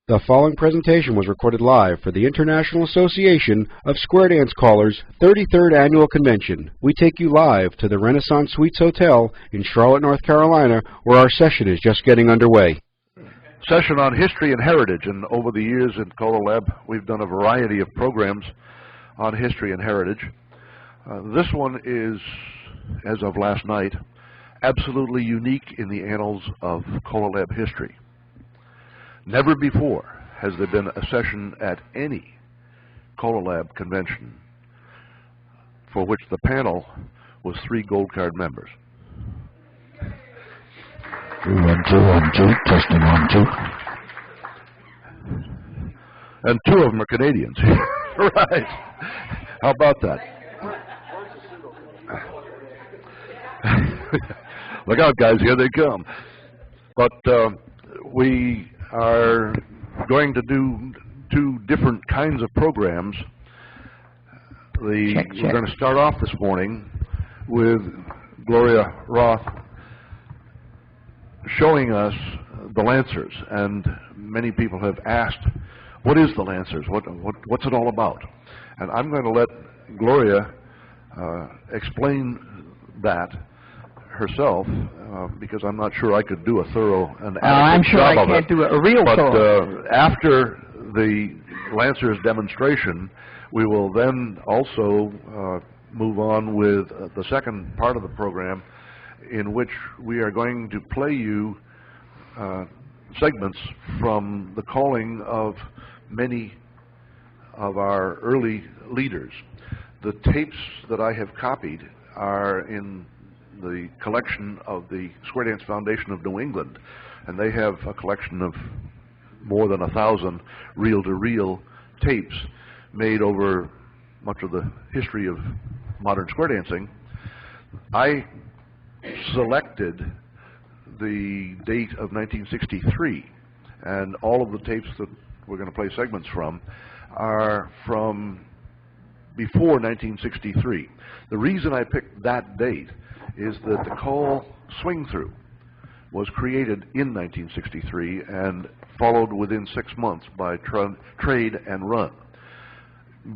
The following presentation was recorded live for the International Association of Square Dance Callers 33rd Annual Convention. We take you live to the Renaissance Suites Hotel in Charlotte, North Carolina, where our session is just getting underway. Session on history and heritage, and over the years at CALLERLAB we've done a variety of programs on history and heritage. This one is, as of last night, absolutely unique in the annals of CALLERLAB history. Never before has there been a session at any CALLERLAB convention for which the panel was 3 gold card members. 1, 2, 1, 2, testing 1, 2. And 2 of them are Canadians. Right. How about that? Look out, guys, here they come. But we are going to do 2 different kinds of programs. We're going to start off this morning with Gloria Roth showing us the Lancers, and many people have asked, what is the Lancers? What's it all about? And I'm going to let Gloria explain that herself, because I'm not sure I could do a thorough and adequate job of it. I'm sure I can't do a real thorough. But after the Lancers demonstration, we will then also move on with the second part of the program, in which we are going to play you segments from the calling of many of our early leaders. The tapes that I have copied are in the collection of the Square Dance Foundation of New England, and they have a collection of more than 1,000 reel-to-reel tapes made over much of the history of modern square dancing. I selected the date of 1963, and all of the tapes that we're going to play segments from are from before 1963. The reason I picked that date is that the call swing-through was created in 1963 and followed within 6 months by trade and run,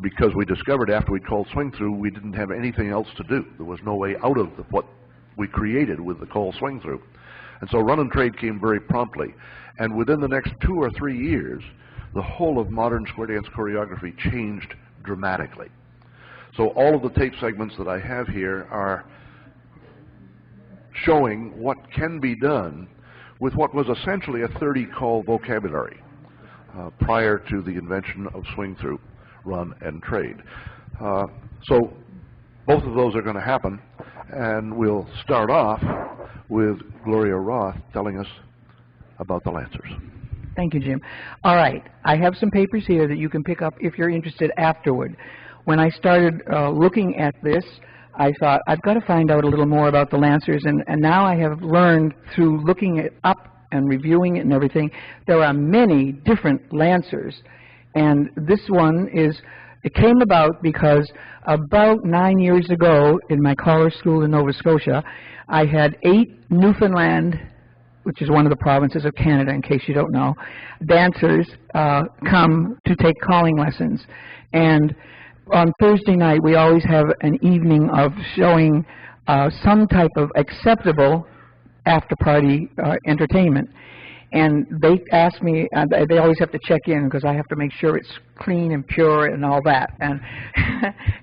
because we discovered after we called swing-through we didn't have anything else to do. There was no way out of what we created with the call swing-through. And so run and trade came very promptly. And within the next 2 or 3 years, the whole of modern square dance choreography changed dramatically. So all of the tape segments that I have here are showing what can be done with what was essentially a 30-call vocabulary prior to the invention of swing-through, run, and trade. So both of those are going to happen, and we'll start off with Gloria Roth telling us about the Lancers. Thank you, Jim. All right, I have some papers here that you can pick up if you're interested afterward. When I started looking at this, I thought, I've got to find out a little more about the Lancers, and now I have learned through looking it up and reviewing it and everything, there are many different Lancers. And this one it came about because about 9 years ago in my caller school in Nova Scotia, I had 8 Newfoundland, which is one of the provinces of Canada, in case you don't know, dancers come to take calling lessons. And on Thursday night, we always have an evening of showing some type of acceptable after-party entertainment. And they asked me, they always have to check in because I have to make sure it's clean and pure and all that. And,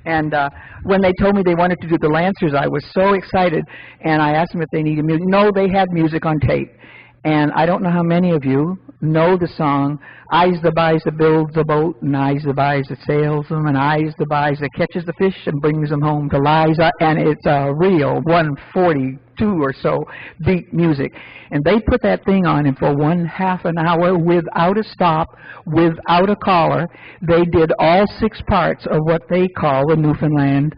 and when they told me they wanted to do the Lancers, I was so excited. And I asked them if they needed music. No, they had music on tape. And I don't know how many of you know the song, I's the buys that builds the boat, and I's the buys that sails them, and I's the buys that catches the fish and brings them home to Liza. And it's a real 142 or so beat music. And they put that thing on, and for 1/2 an hour without a stop, without a caller, they did all 6 parts of what they call the Newfoundland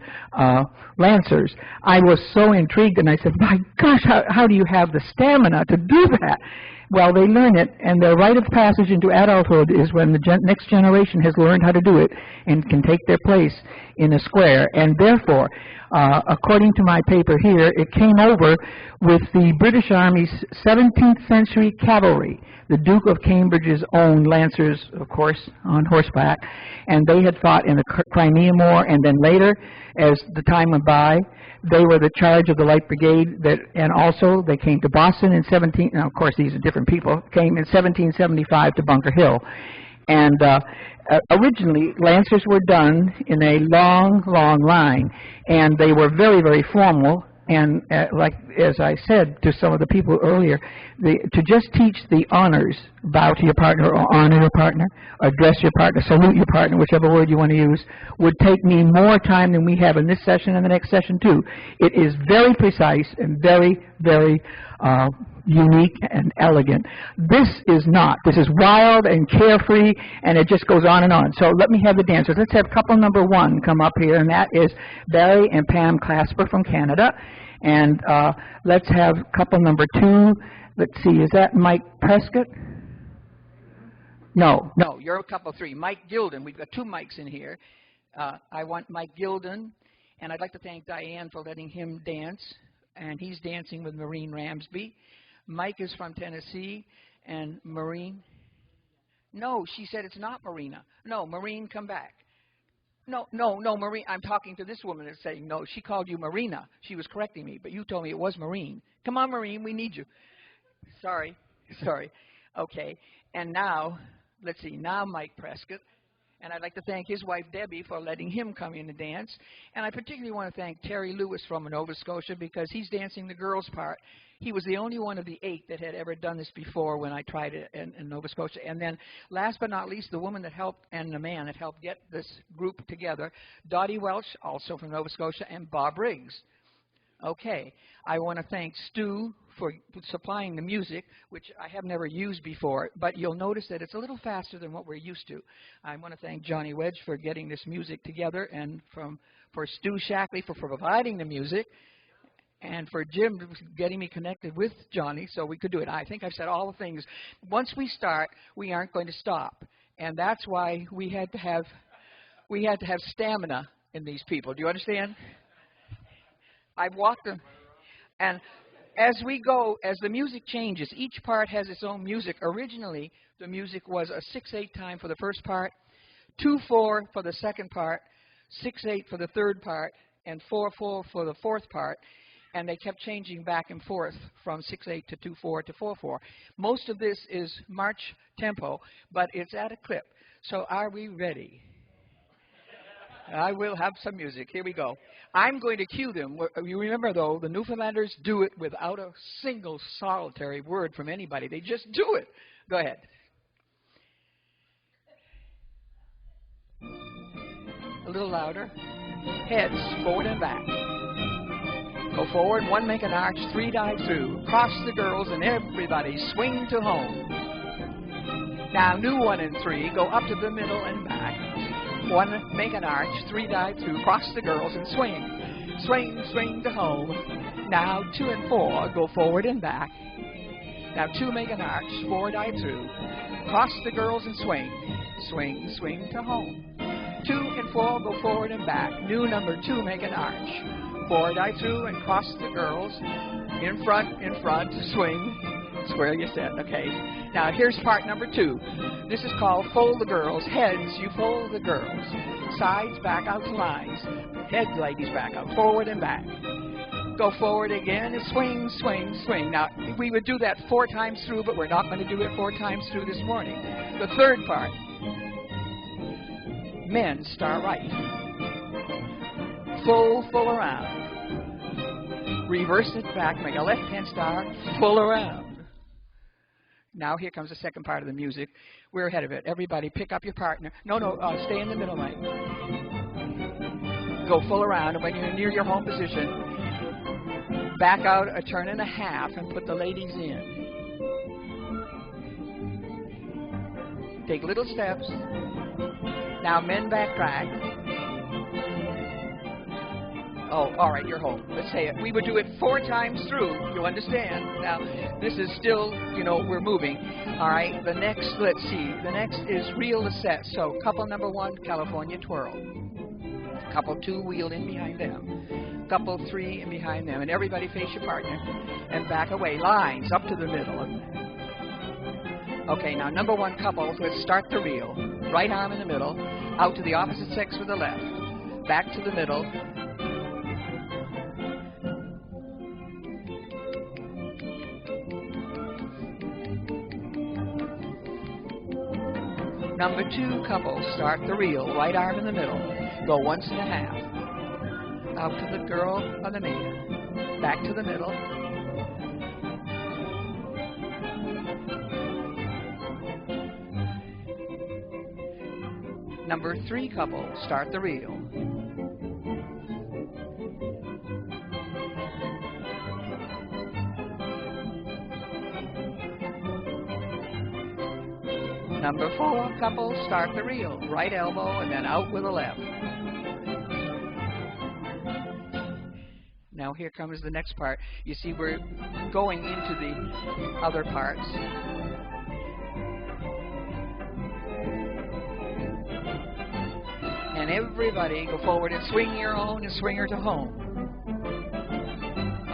Lancers. I was so intrigued, and I said, my gosh, how do you have the stamina to do that? Well, they learn it, and their rite of passage into adulthood is when the next generation has learned how to do it and can take their place in a square, and therefore, according to my paper here, it came over with the British Army's 17th century cavalry, the Duke of Cambridge's own lancers, of course, on horseback, and they had fought in the Crimean War, and then later, as the time went by, they were the charge of the Light Brigade, and also they came to Boston in now of course these are different people, came in 1775 to Bunker Hill. And originally, lancers were done in a long, long line, and they were very, very formal. And like as I said to some of the people earlier, to just teach the honors, bow to your partner or honor your partner, address your partner, salute your partner, whichever word you want to use, would take me more time than we have in this session and the next session too. It is very precise and very, very unique and elegant. This is not. This is wild and carefree, and it just goes on and on. So let me have the dancers. Let's have couple number 1 come up here, and that is Barry and Pam Clasper from Canada. And let's have couple number 2. Let's see, is that Mike Prescott? No, you're couple 3. Mike Gilden. We've got 2 mics in here. I want Mike Gilden, and I'd like to thank Diane for letting him dance, and he's dancing with Maureen Ramsby. Mike is from Tennessee, and Maureen. No, she said it's not Marina. No, Maureen, come back. No, Maureen. I'm talking to this woman that's saying no. She called you Marina. She was correcting me, but you told me it was Maureen. Come on, Maureen, we need you. Sorry. Okay, and now, let's see, now Mike Prescott. And I'd like to thank his wife, Debbie, for letting him come in and dance. And I particularly want to thank Terry Lewis from Nova Scotia because he's dancing the girls' part. He was the only one of the 8 that had ever done this before when I tried it in Nova Scotia. And then, last but not least, the woman that helped and the man that helped get this group together, Dottie Welch, also from Nova Scotia, and Bob Riggs. Okay, I want to thank Stu for supplying the music, which I have never used before, but you'll notice that it's a little faster than what we're used to. I want to thank Johnny Wedge for getting this music together, and for Stu Shackley for providing the music, and for Jim getting me connected with Johnny so we could do it. I think I've said all the things. Once we start, we aren't going to stop, and that's why we had to have stamina in these people. Do you understand? I've walked them, and as we go, as the music changes, each part has its own music. Originally, the music was a 6/8 time for the first part, 2/4 for the second part, 6/8 for the third part, and 4/4 for the fourth part. And they kept changing back and forth from 6/8 to 2/4 to 4/4. Most of this is march tempo, but it's at a clip. So are we ready? I will have some music. Here we go. I'm going to cue them. You remember, though, the Newfoundlanders do it without a single solitary word from anybody. They just do it. Go ahead. A little louder. Heads forward and back. Go forward, 1 make an arch, 3 dive through. Cross the girls and everybody swing to home. Now, new 1 and 3, go up to the middle and back. 1 make an arch, 3 dive through. Cross the girls and swing. Swing, swing to home. Now, 2 and 4, go forward and back. Now, 2 make an arch, 4 dive through. Cross the girls and swing. Swing, swing to home. 2 and 4, go forward and back. New number 2, make an arch. 4 dive through and cross the girls. In front, swing. Square your set, okay. Now here's part number 2. This is called fold the girls. Heads, you fold the girls. Sides, back out to lines. Heads, ladies, back out. Forward and back. Go forward again and swing, swing, swing. Now, we would do that 4 times through, but we're not going to do it 4 times through this morning. The third part. Men, start right. Full around. Reverse it back, make a left-hand star, full around. Now here comes the second part of the music. We're ahead of it. Everybody pick up your partner. No, stay in the middle, Mike. Go full around, and when you're near your home position, back out a turn and a half and put the ladies in. Take little steps. Now men backtrack. Oh, all right, you're home. Let's say it. We would do it 4 times through. You understand? Now, this is still, we're moving. All right, the next, let's see. The next is reel the set. So, couple number 1, California twirl. Couple 2, wheel in behind them. Couple 3, in behind them. And everybody face your partner and back away. Lines up to the middle. Okay, now number 1 couples, let's start the reel. Right arm in the middle, out to the opposite sex with the left. Back to the middle. Number 2 couples, start the reel. Right arm in the middle. Go 1.5. Out to the girl or the man. Back to the middle. Number 3 couple, start the reel. Number 4 couple, start the reel. Right elbow and then out with the left. Now here comes the next part. You see we're going into the other parts. And everybody go forward and swing your own and swing her to home.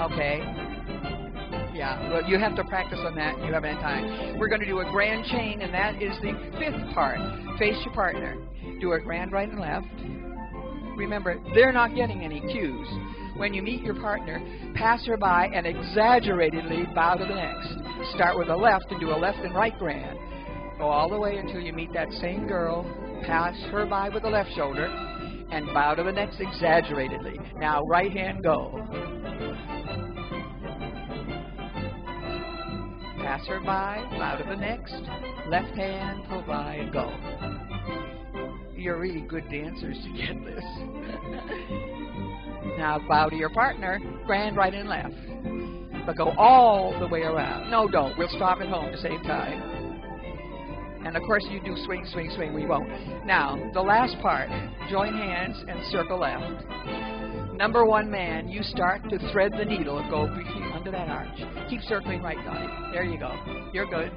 Okay. Yeah, well, you have to practice on that. You haven't had time. We're going to do a grand chain, and that is the 5th part. Face your partner. Do a grand right and left. Remember, they're not getting any cues. When you meet your partner, pass her by and exaggeratedly bow to the next. Start with a left and do a left and right grand. Go all the way until you meet that same girl. Pass her by with the left shoulder and bow to the next exaggeratedly. Now right hand go. Pass her by, bow to the next, left hand, pull by and go. You're really good dancers to get this. Now bow to your partner, grand right and left. But go all the way around. No, don't. We'll stop at home to save time. And of course you do swing, swing, swing. We won't. Now, the last part. Join hands and circle left. Number 1 man, you start to thread the needle and go under that arch. Keep circling right, Donnie. There you go. You're good.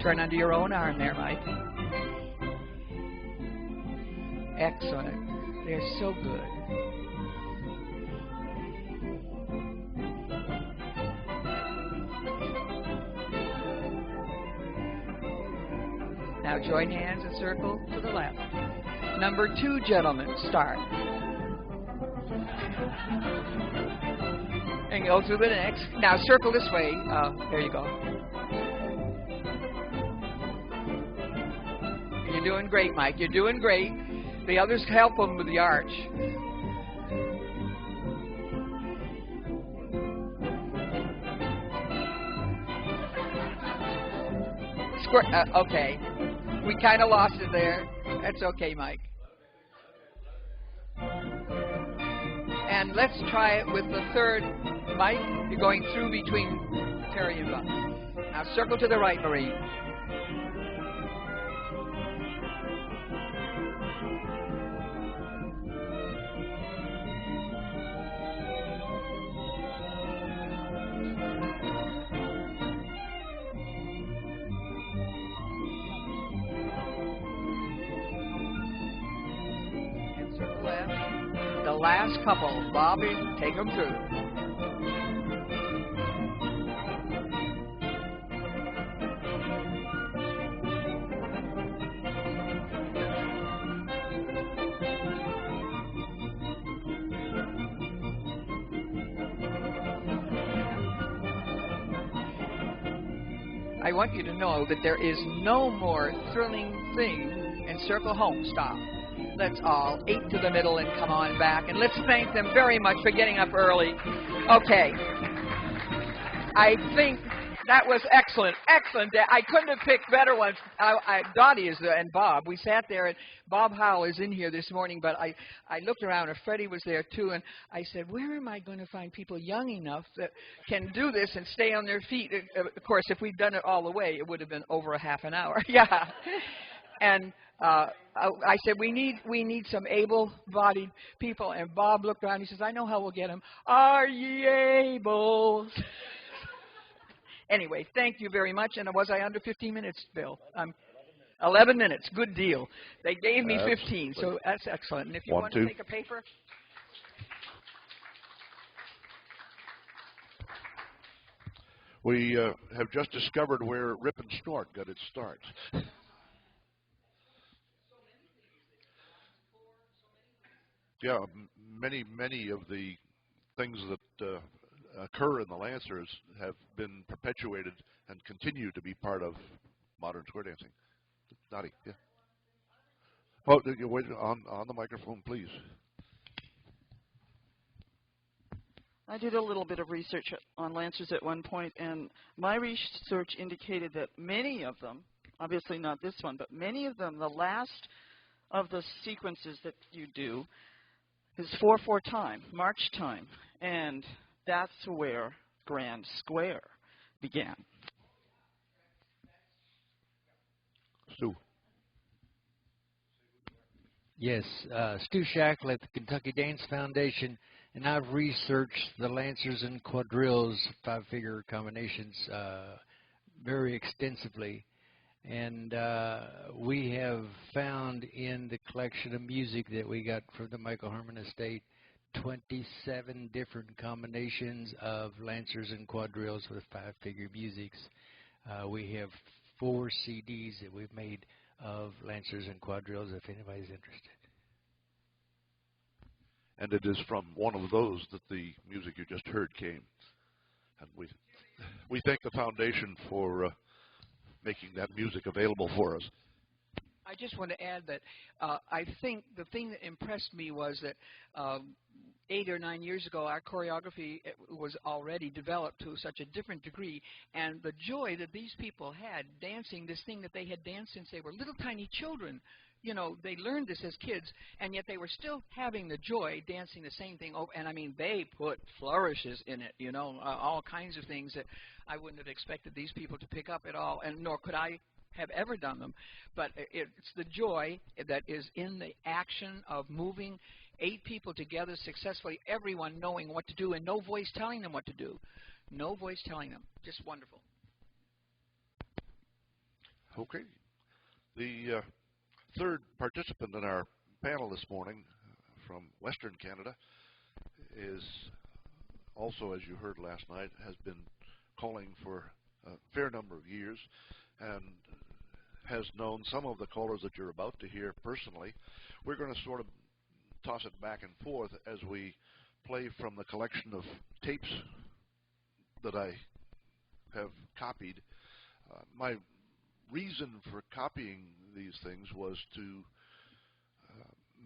Turn under your own arm there, Mike. Excellent. They're so good. Now join hands and circle to the left. Number 2 gentlemen, start. And go through the next. Now circle this way. There you go. You're doing great, Mike. You're doing great. The others help them with the arch. Square. Okay. We kind of lost it there. That's okay, Mike. And let's try it with the 3rd. Mike, you're going through between Terry and Bob. Now circle to the right, Marie. The last couple, Bobby, take them through. I want you to know that there is no more thrilling thing in circle home. Stop. Let's all 8 to the middle and come on back. And let's thank them very much for getting up early. Okay. I think that was excellent. Excellent. I couldn't have picked better ones. Dottie is there, and Bob. We sat there, and Bob Howell is in here this morning, but I looked around, and Freddie was there too, and I said, where am I going to find people young enough that can do this and stay on their feet? Of course, if we'd done it all the way, it would have been over a half an hour. Yeah. And I said, we need some able-bodied people. And Bob looked around. He says, I know how we'll get them. Are ye able? Anyway, thank you very much. And was I under 15 minutes, Bill? 11 minutes, good deal. They gave me 15, so that's excellent. And if you want to take a paper. We have just discovered where Rip and Snort got its start. Yeah, many of the things that occur in the Lancers have been perpetuated and continue to be part of modern square dancing. Dottie, yeah. Oh, you wait on the microphone, please. I did a little bit of research on Lancers at one point, and my research indicated that many of them, obviously not this one, but many of them, the last of the sequences that you do is 4/4 time, march time, and that's where Grand Square began. Stu. Yes, Stu Shackle at the Kentucky Dance Foundation, and I've researched the Lancers and quadrilles, 5-figure combinations, very extensively. And we have found in the collection of music that we got from the Michael Herman Estate 27 different combinations of Lancers and quadrilles with 5-figure musics. We have 4 CDs that we've made of Lancers and quadrilles, if anybody's interested. And it is from one of those that the music you just heard came. And we thank the foundation for making that music available for us. I just want to add that I think the thing that impressed me was that 8 or 9 years ago, our choreography was already developed to such a different degree, and the joy that these people had dancing this thing that they had danced since they were little tiny children. You know, they learned this as kids, and yet they were still having the joy dancing the same thing over. And I mean, they put flourishes in it, you know, all kinds of things that I wouldn't have expected these people to pick up at all, and nor could I have ever done them. But it's the joy that is in the action of moving 8 people together successfully, everyone knowing what to do and no voice telling them what to do. No voice telling them. Just wonderful. Okay. The third participant in our panel this morning from Western Canada is also, as you heard last night, has been calling for a fair number of years and has known some of the callers that you're about to hear personally. We're going to sort of toss it back and forth as we play from the collection of tapes that I have copied. My reason for copying these things was to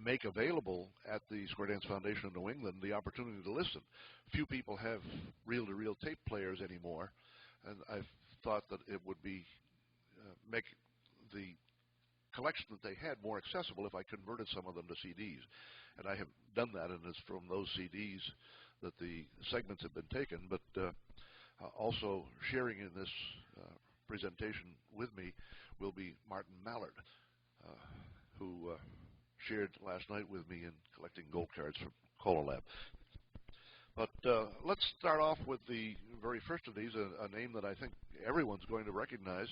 make available at the Square Dance Foundation of New England the opportunity to listen. Few people have reel-to-reel tape players anymore, and I thought that it would be make the collection that they had more accessible if I converted some of them to CDs. And I have done that, and it's from those CDs that the segments have been taken. But also sharing in this presentation with me will be Martin Mallard, who shared last night with me in collecting gold cards from CALLERLAB. But let's start off with the very first of these, a name that I think everyone's going to recognize,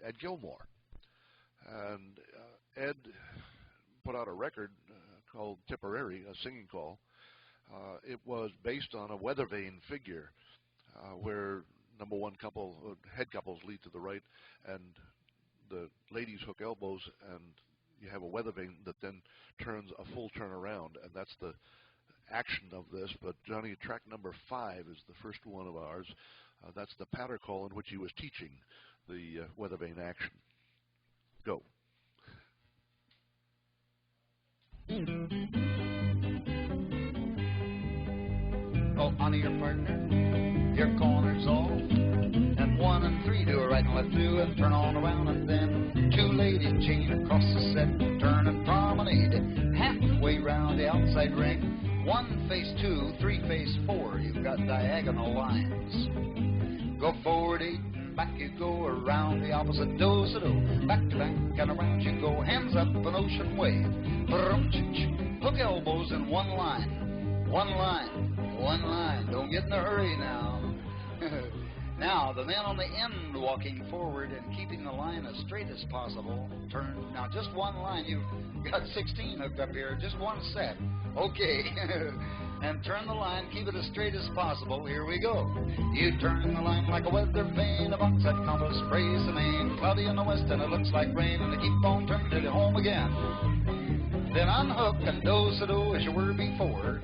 Ed Gilmore. And Ed put out a record called Tipperary, a singing call. It was based on a weather vane figure where number one couple, head couples lead to the right, and the ladies hook elbows, and you have a weather vane that then turns a full turn around, and that's the action of this. But Johnny, track number 5 is the first one of ours. That's the patter call in which he was teaching the weather vane action. Go. Oh, honor your partner, your corner's off, and 1 and 3 do a right and left 2 and turn on around, and then 2 ladies chain across the set, turn and promenade halfway round the outside ring. 1 face 2, 3 face 4, you've got diagonal lines. Go forward 8 and back you go, around the opposite do-sa-do, back to back and around you go, hands up an ocean wave. Hook elbows in 1 line, 1 line, 1 line. Don't get in a hurry now. Now, the men on the end walking forward and keeping the line as straight as possible. Turn. Now, just one line. You've got 16 hooked up here. Just one set. Okay. And turn the line. Keep it as straight as possible. Here we go. You turn the line like a weather vane. A box that compass sprays the main. Cloudy in the west and it looks like rain. And they keep on turning till you're home again. Then unhook and do-so-do as you were before.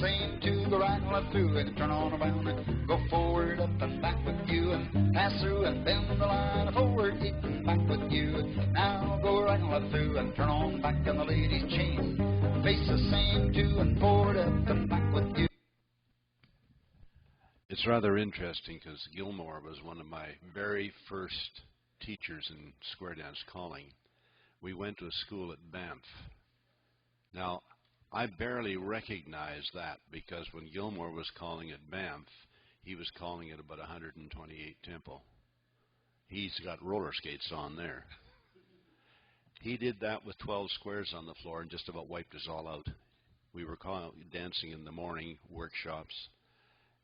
Same to go right and left through and turn on around and go forward, up and back with you and pass through and bend the line forward, and back with you. Now go right and left through and turn on back on the lady's chain. Face the same to and forward, up and back with you. It's rather interesting because Gilmore was one of my very first teachers in square dance calling. We went to a school at Banff. Now, I barely recognized that because when Gilmore was calling at Banff, he was calling at about 128 tempo. He's got roller skates on there. He did that with 12 squares on the floor and just about wiped us all out. We were dancing in the morning workshops,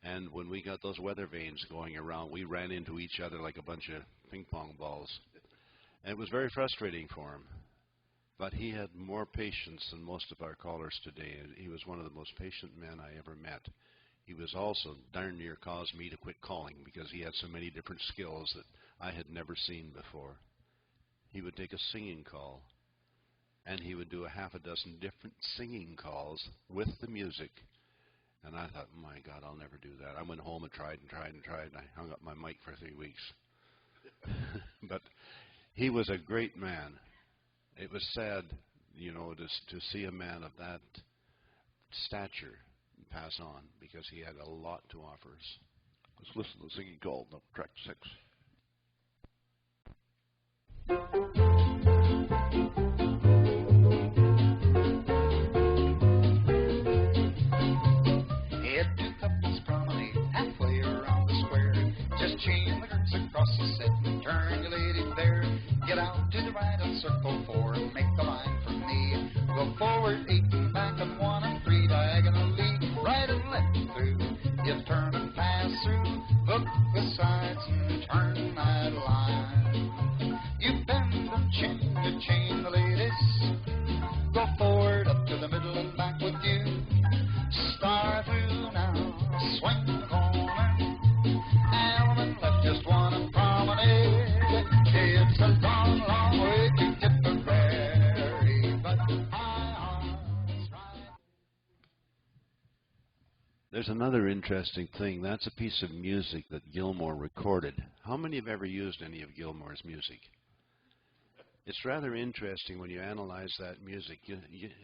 and when we got those weather vanes going around, we ran into each other like a bunch of ping pong balls. And it was very frustrating for him. But he had more patience than most of our callers today. He was one of the most patient men I ever met. He was also darn near caused me to quit calling because he had so many different skills that I had never seen before. He would take a singing call, and he would do a half a dozen different singing calls with the music. And I thought, my God, I'll never do that. I went home and tried and tried and tried, and I hung up my mic for 3 weeks. But he was a great man. It was sad, you know, to see a man of that stature pass on because he had a lot to offer us. Let's listen to the singing call, track 6. Head two couples promenade halfway around the square. Just chain the girls across the set and turn your lady there. Get out to the right and circle 4 and make the line from me. Go forward 8 and back and 1 and 3 diagonally, right and left through. You turn and pass through, hook the sides and turn that line. You bend and chain the ladies. Go forward up to the middle and back with you. Star through now, swing the corner. Element left, just 1 and promenade. It's a long, long way to Tipperary, but my heart's right. There's another interesting thing. That's a piece of music that Gilmore recorded. How many have ever used any of Gilmore's music? It's rather interesting when you analyze that music.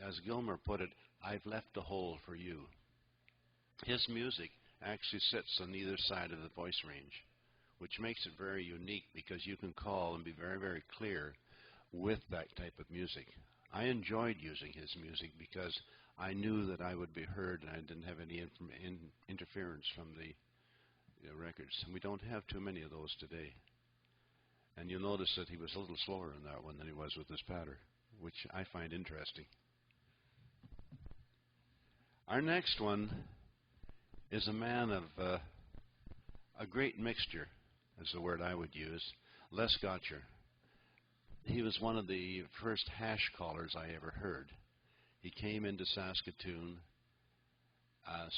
As Gilmore put it, I've left a hole for you. His music actually sits on either side of the voice range, which makes it very unique because you can call and be very, very clear with that type of music. I enjoyed using his music because I knew that I would be heard and I didn't have any interference from the records. And we don't have too many of those today. And you'll notice that he was a little slower in that one than he was with this patter, which I find interesting. Our next one is a man of a great mixture, is the word I would use, Les Gotcher. He was one of the first hash callers I ever heard. He came into Saskatoon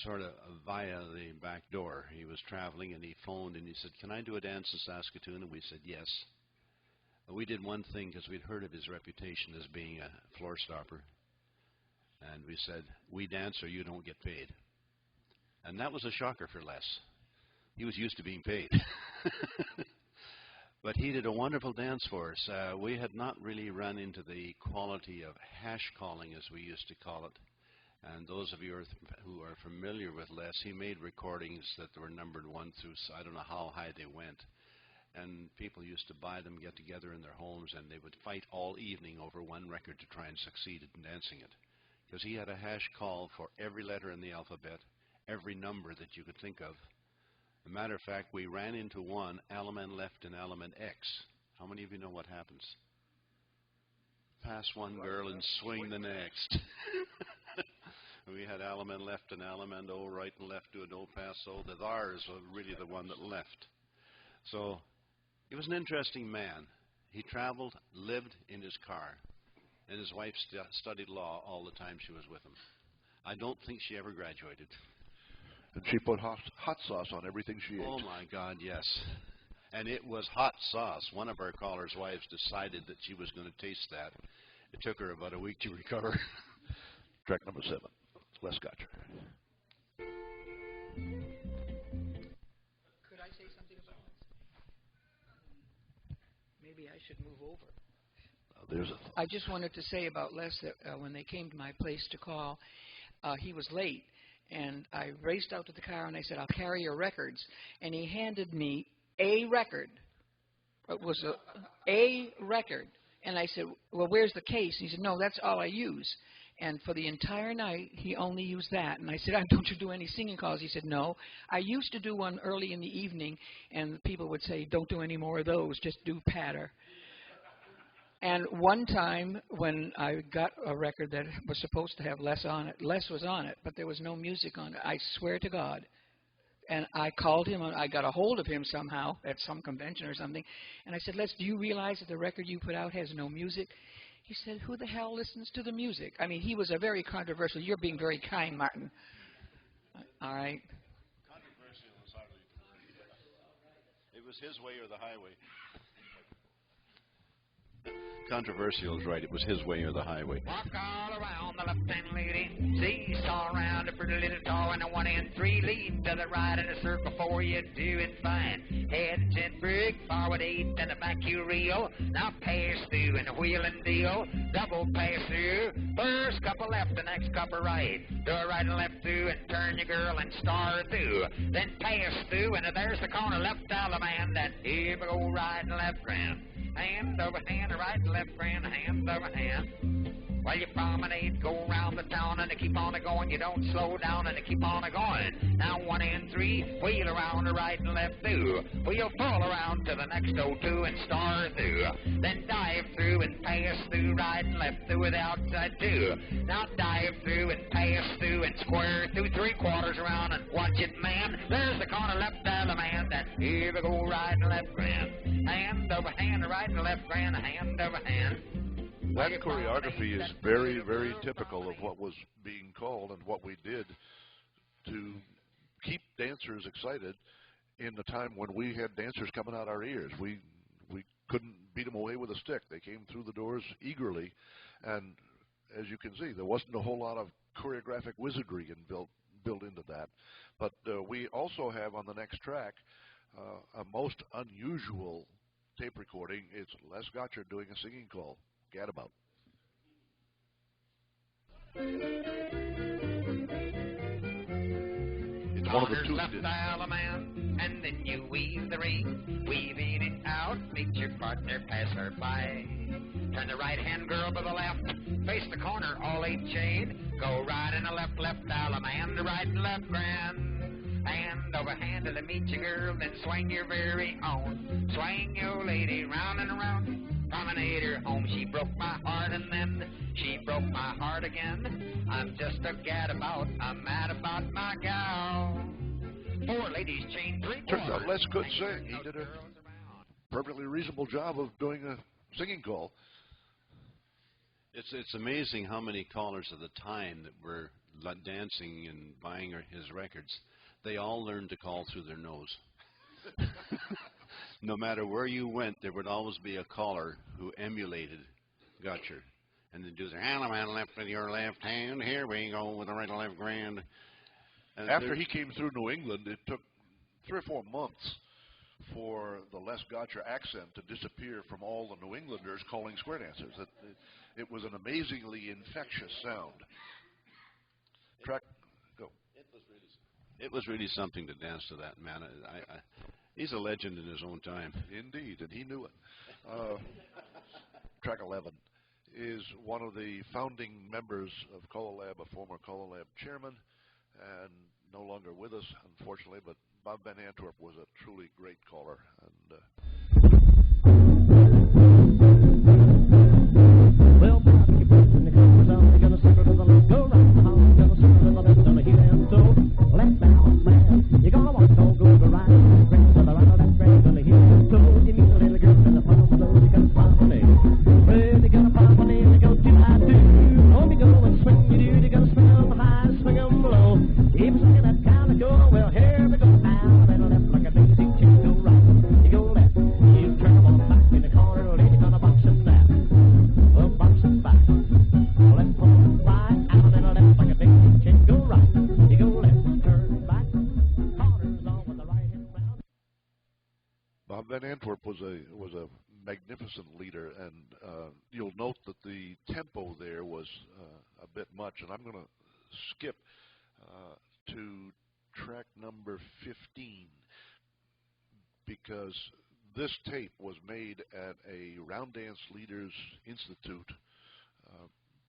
sort of via the back door. He was traveling and he phoned and he said, "Can I do a dance in Saskatoon?" And we said, yes. We did one thing because we'd heard of his reputation as being a floor stopper. And we said, "We dance or you don't get paid." And that was a shocker for Les. He was used to being paid. But he did a wonderful dance for us. We had not really run into the quality of hash calling, as we used to call it. And those of you who are familiar with Les, he made recordings that were numbered 1 through, I don't know how high they went. And people used to buy them, get together in their homes, and they would fight all evening over one record to try and succeed in dancing it. Because he had a hash call for every letter in the alphabet, every number that you could think of. As a matter of fact, we ran into one, element left and element X. How many of you know what happens? Pass one girl and swing the next. We had element left and element O, right and left do a do pass O. The R is really the one that left. So he was an interesting man. He traveled, lived in his car, and his wife studied law all the time she was with him. I don't think she ever graduated. And she put hot sauce on everything she ate. Oh, my God, yes. And it was hot sauce. One of our callers' wives decided that she was going to taste that. It took her about a week to recover. Track number 7, Les Gotcher. Could I say something about this? Maybe I should move over. I just wanted to say about Les that when they came to my place to call, he was late. And I raced out to the car and I said, I'll carry your records. And he handed me a record. It was a record. And I said, well, where's the case? He said, no, that's all I use. And for the entire night, he only used that. And I said, don't you do any singing calls? He said, no. I used to do one early in the evening, and people would say, don't do any more of those, just do patter. And one time when I got a record that was supposed to have Les on it, Les was on it, but there was no music on it. I swear to God. And I called him, I got a hold of him somehow at some convention or something, and I said, Les, do you realize that the record you put out has no music? He said, who the hell listens to the music? I mean, he was a very controversial. You're being very kind, Martin. All right. Controversial is hardly the word. It was his way or the highway. Controversial is right. It was his way or the highway. Walk all around the left-hand lady. Seesaw around a pretty little toe and a 1 and 3. Lead to the right in a circle 4. You do it fine. Head 10 brake, forward 8, and the back you reel. Now pass through and wheel and deal. Double pass through. First couple left, the next couple right. Do a right and left through and turn your girl and star through. Then pass through and there's the corner left man. Then here we go right and left grand. Hand over hand, right and left grand, hand over hand. While you promenade, go around the town and keep on going. You don't slow down and keep on going. Now 1 and 3, wheel around the right and left through. Wheel full around to the next 02 and star through. Then dive through and pass through, right and left through the outside too. Now dive through and pass through and square through 3/4 around and watch it, man. There's the corner left man. Then here we go, right and left grand. Hand over hand, right and left grand, hand over hand. That choreography is very, very typical of what was being called and what we did to keep dancers excited in the time when we had dancers coming out our ears. We couldn't beat them away with a stick. They came through the doors eagerly, and as you can see, there wasn't a whole lot of choreographic wizardry built into that. But we also have on the next track a most unusual tape recording. It's Les Gotcher doing a singing call. Gadabout. It's one of the two. Left dial man, and then you weave the ring. Weaving it out, meet your partner, pass her by. Turn the right hand girl to the left, face the corner, all 8 chain. Go right and the left dial man, the right and left grand. Hand over hand and meet your girl, then swing your very own. Swing your lady round and around. Promenade her home. She broke my heart and then she broke my heart again. I'm just a gadabout. I'm mad about my gal. 4 ladies chain 3 Turns out Les could sing. He did a perfectly reasonable job of doing a singing call. It's amazing how many callers at the time that were dancing and buying his records, they all learned to call through their nose. No matter where you went, there would always be a caller who emulated Gotcher. And they'd do the hand left with your left hand. Here we go with the right and left grand. And after he came through New England, it took 3 or 4 months for the Les Gotcher accent to disappear from all the New Englanders calling square dancers. It was an amazingly infectious sound. Track, go. It was really something to dance to that, man. He's a legend in his own time. Indeed, and he knew it. Track 11 is one of the founding members of CALLERLAB, a former CALLERLAB chairman, and no longer with us, unfortunately, but Bob Van Antwerp was a truly great caller. And well, Bob, you put in the cover down, you're gonna circle to the left, go right, you're gonna circle to the left, on the heel and toe, left down, man, you're gonna walk, don't go to the right, bring to the right, that's great, on the heel. was a magnificent leader, and you'll note that the tempo there was a bit much, and I'm going to skip to track number 15 because this tape was made at a Round Dance Leaders Institute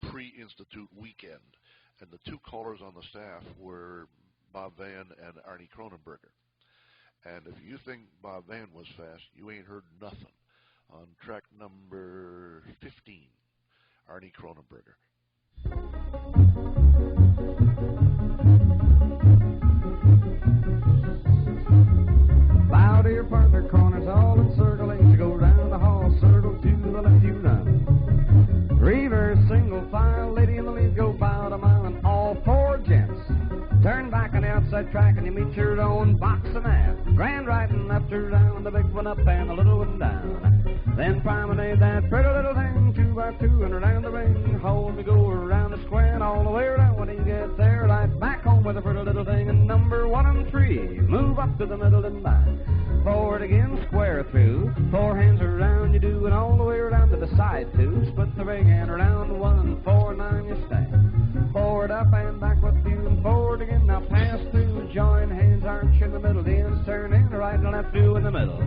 pre-institute weekend, and the two callers on the staff were Bob Van and Arnie Cronenberger. And if you think Bob Van was fast, you ain't heard nothing. On track number 15, Arnie Cronenberger. Bow to your partner, corners all in circle, eight to go round the hall, circle to the left you run. Reverse, single file, lady in the lead, go bow to mile, and all four gents. Turn back on the outside track and you meet your own box and half. Grand right and left or down, the big one up and the little one down. Then promenade that pretty little thing, 2 by 2 and around the ring. Hold me, go around the square and all the way around. When you get there, right back home with a pretty little thing. And number 1 and 3, move up to the middle and back. Forward again, square through. 4 hands around you do, and all the way around to the side 2. Split the ring and around 1, 4, 9 you stay. Forward up and back with you, and forward again. Now pass through, join hands, arch in the middle. The ends turn in, right and left through in the middle.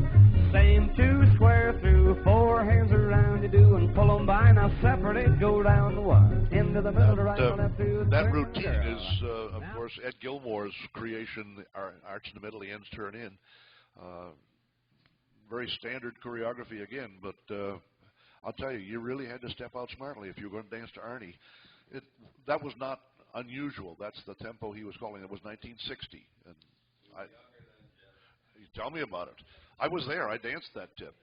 Same 2, square through. 4 hands around you do, and pull them by. Now separate, go down 1. Into the middle, right and left through. That routine is, of course, Ed Gilmore's creation. Arch in the middle, the ends turn in. Very standard choreography again, but I'll tell you, you really had to step out smartly if you were going to dance to Arnie. That was not unusual. That's the tempo he was calling. It was 1960. And you tell me about it. I was there. I danced that tip.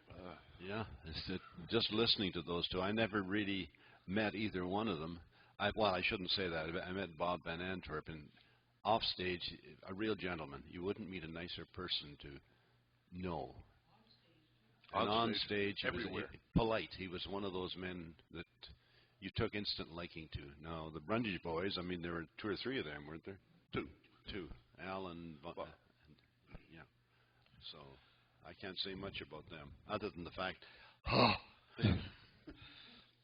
Yeah, just listening to those two, I never really met either one of them. Well, I shouldn't say that. I met Bob Van Antwerp, and off stage, a real gentleman. You wouldn't meet a nicer person to know. And on stage, he was polite. He was one of those men that you took instant liking to. Now, the Brundage boys, I mean, there were 2 or 3 of them, weren't there? 2. Al and yeah. So I can't say much about them, other than the fact,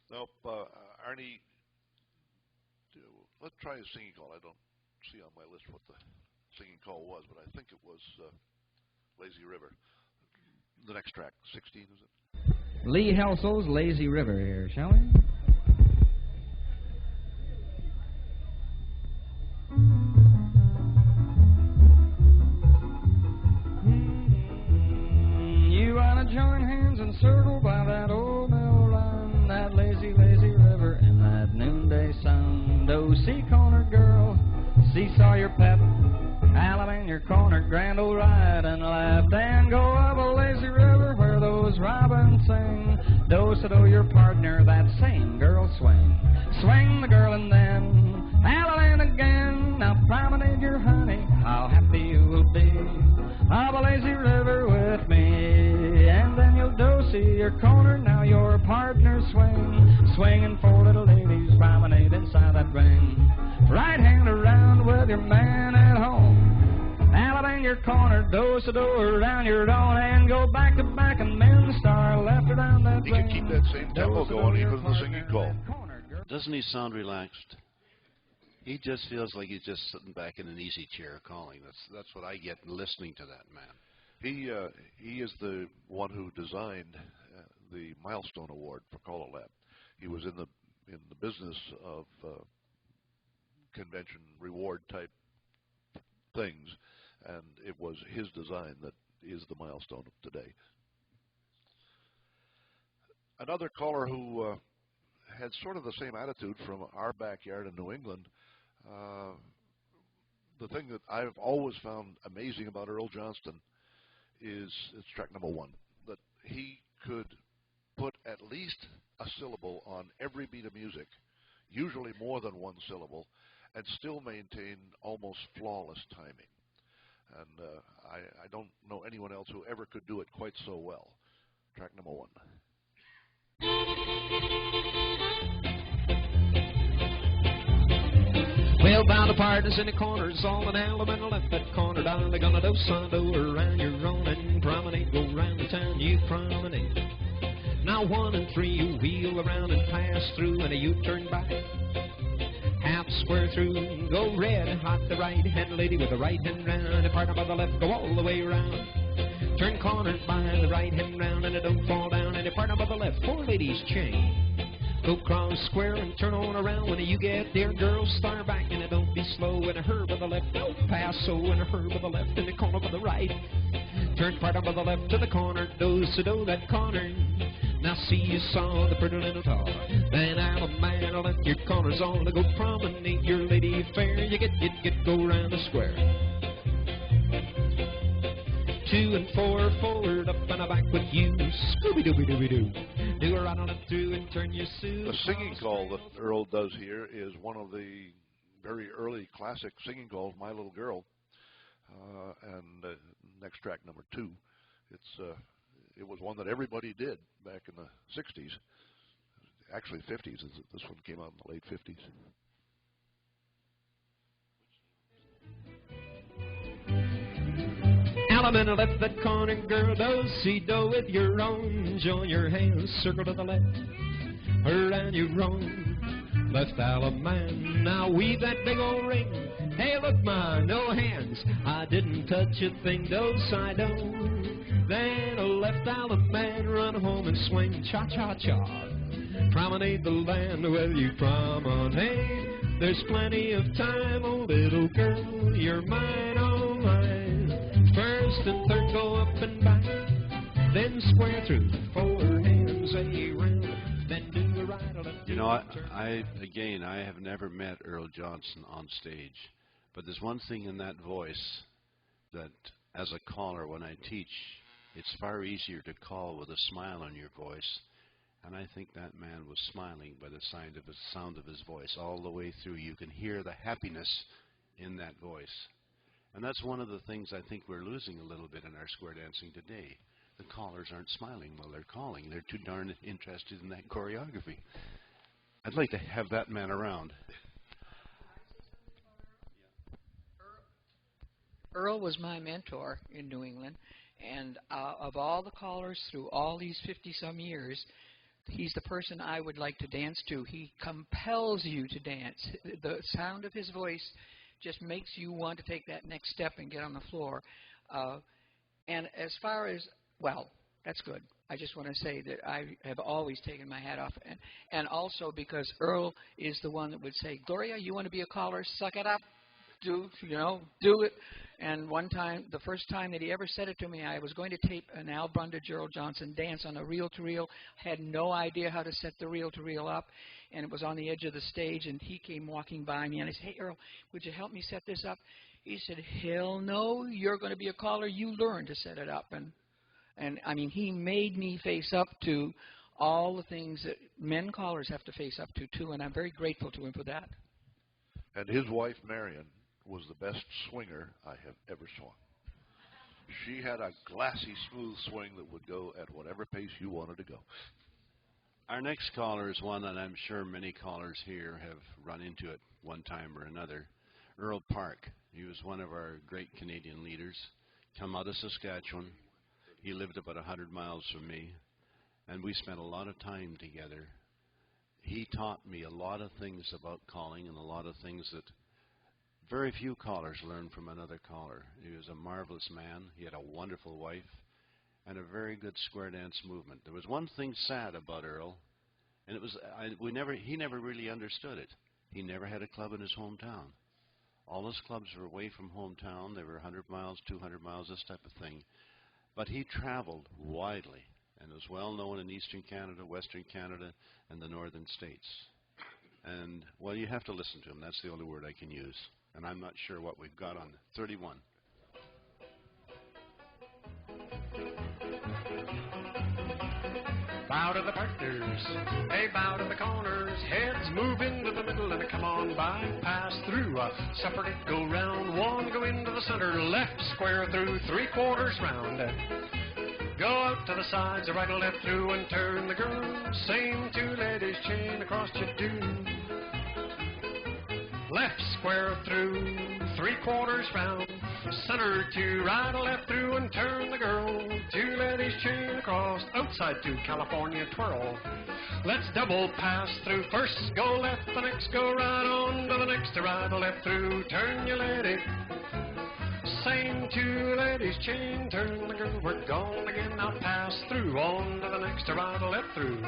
Nope, Arnie, let's try a singing call. I don't see on my list what the singing call was, but I think it was Lazy River. The next track, 16, is it? Lee Helso's Lazy River here, shall we? You wanna join hands and circle by that old mill run, that lazy, lazy river in that noonday sun. Oh, see corner girl, seesaw your pep, Alum in your corner, grand old ride and left, and go up a lazy river where those robins sing. Do-so-do your partner, that same girl swing. Swing the girl and then Alum in again. Now promenade your honey, how happy you will be. Up a lazy river with me, and then you'll do-see your corner. Now your partner swing, swinging 4 little ladies, promenade inside that ring. Right hand around with your man at home. Alabama in your corner, do-so-do around your own, and go back to back and men star left around that ring. He can keep that same tempo going even in the singing call. Doesn't he sound relaxed? He just feels like he's just sitting back in an easy chair calling. That's what I get listening to that man. He is the one who designed the Milestone Award for CALLERLAB. He was in the business of convention reward type things, and it was his design that is the milestone of today. Another caller who had sort of the same attitude from our backyard in New England. The thing that I've always found amazing about Earl Johnston is track number 1, that he could put at least a syllable on every beat of music, usually more than 1 syllable, and still maintain almost flawless timing. And I don't know anyone else who ever could do it quite so well. Track number 1. Well, bound the partners in the corners, all an element left that corner down. They're gonna do Sando around your own and promenade, go round the town, you promenade. Now 1 and 3, you wheel around and pass through, and a U-turn back. Half square through, go red hot, the right hand lady with the right hand round, and partner by the left, go all the way around. Turn corner by the right hand round, and it don't fall down, and your partner by the left, 4 ladies chain. Go cross square and turn on around. When you get there, girls, start back, and it don't be slow. And a herb by the left, don't pass so. And a herb by the left, and the corner by the right. Turn partner by the left to the corner, do that corner. Now see you saw the pretty little tar. Then Alabama, I'll let your corners on to go promenade your lady fair. You get, go round the square. 2 and 4 forward, up and a back with you. Scooby-Dooby-Dooby-Doo. Do a right on it through and turn your suit. The singing call that Earl does here is one of the very early classic singing calls, My Little Girl. Next track, number 2. It was one that everybody did back in the 60s. Actually 50s. This one came out in the late 50s. Alabama left that corner, girl, do-si-do with your own. Join your hands, circle to the left, around your own. Left Alabama, now weave that big old ring. Hey, look, ma, no hands, I didn't touch a thing, do-si-do. Then a left Alabama, run home and swing, cha-cha-cha. Promenade the land where you promenade. There's plenty of time, oh little girl, you're mine, oh mine. First and third go up and back, then square through, 4 hands a round, then do a right or left. You know, I have never met Earl Johnson on stage, but there's one thing in that voice that, as a caller, when I teach, it's far easier to call with a smile on your voice, and I think that man was smiling by the sound of his voice all the way through. You can hear the happiness in that voice. And that's one of the things I think we're losing a little bit in our square dancing today. The callers aren't smiling while they're calling. They're too darn interested in that choreography. I'd like to have that man around. Earl was my mentor in New England, and of all the callers through all these 50-some years, he's the person I would like to dance to. He compels you to dance. The sound of his voice just makes you want to take that next step and get on the floor. And as far as, well, that's good. I just want to say that I have always taken my hat off. And also because Earl is the one that would say, Gloria, you want to be a caller? Suck it up. Do it. And one time, the first time that he ever said it to me, I was going to tape an Al Brunda, Gerald Johnson dance on a reel-to-reel. Had no idea how to set the reel-to-reel up, and it was on the edge of the stage, and he came walking by me, and I said, hey, Earl, would you help me set this up? He said, hell no, you're going to be a caller. You learn to set it up. And I mean, he made me face up to all the things that men callers have to face up to, too, and I'm very grateful to him for that. And his wife, Marion, was the best swinger I have ever swung. She had a glassy, smooth swing that would go at whatever pace you wanted to go. Our next caller is one that I'm sure many callers here have run into at one time or another. Earl Park. He was one of our great Canadian leaders. Come out of Saskatchewan. He lived about 100 miles from me, and we spent a lot of time together. He taught me a lot of things about calling and a lot of things that very few callers learn from another caller. He was a marvelous man. He had a wonderful wife and a very good square dance movement. There was one thing sad about Earl, and it was he never really understood it. He never had a club in his hometown. All his clubs were away from hometown. They were 100 miles, 200 miles, this type of thing. But he traveled widely and was well known in Eastern Canada, Western Canada, and the Northern States. And, well, you have to listen to him. That's the only word I can use. And I'm not sure what we've got on 31. Bow to the partners, hey, bow to the corners, heads move into the middle and come on by, pass through, separate, go round, one, go into the center, left, square through, 3/4 round. Go out to the sides, right or left through and turn the girl, same 2 ladies chain across you do. Left, square through, 3/4 round. Center to right, left through, and turn the girl. 2 ladies chain across, outside to California twirl. Let's double pass through. First go left, the next go right, on to the next to right, left through. Turn your lady. Same 2 ladies chain, turn the girl, we're gone again. Now pass through, on to the next to right, left through.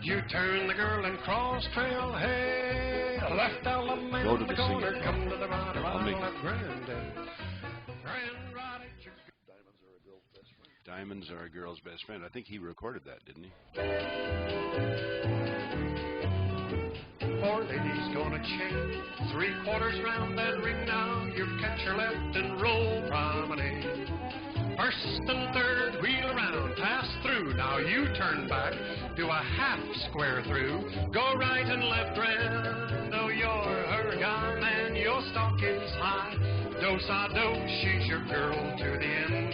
You turn the girl and cross trail, hey, left element Go to in the the corner, singing. come to the right, I'll make- left, grand, grand right at your Diamonds are a girl's best friend. I think he recorded that, didn't he? 4 ladies gonna chain, 3/4 round that ring now. You catch your left and roll promenade. First and third, wheel around, pass through. Now you turn back, do a half square through. Go right and left round. Oh, you're her guy, man, your stock is high. Do-sa-do, she's your girl to the end.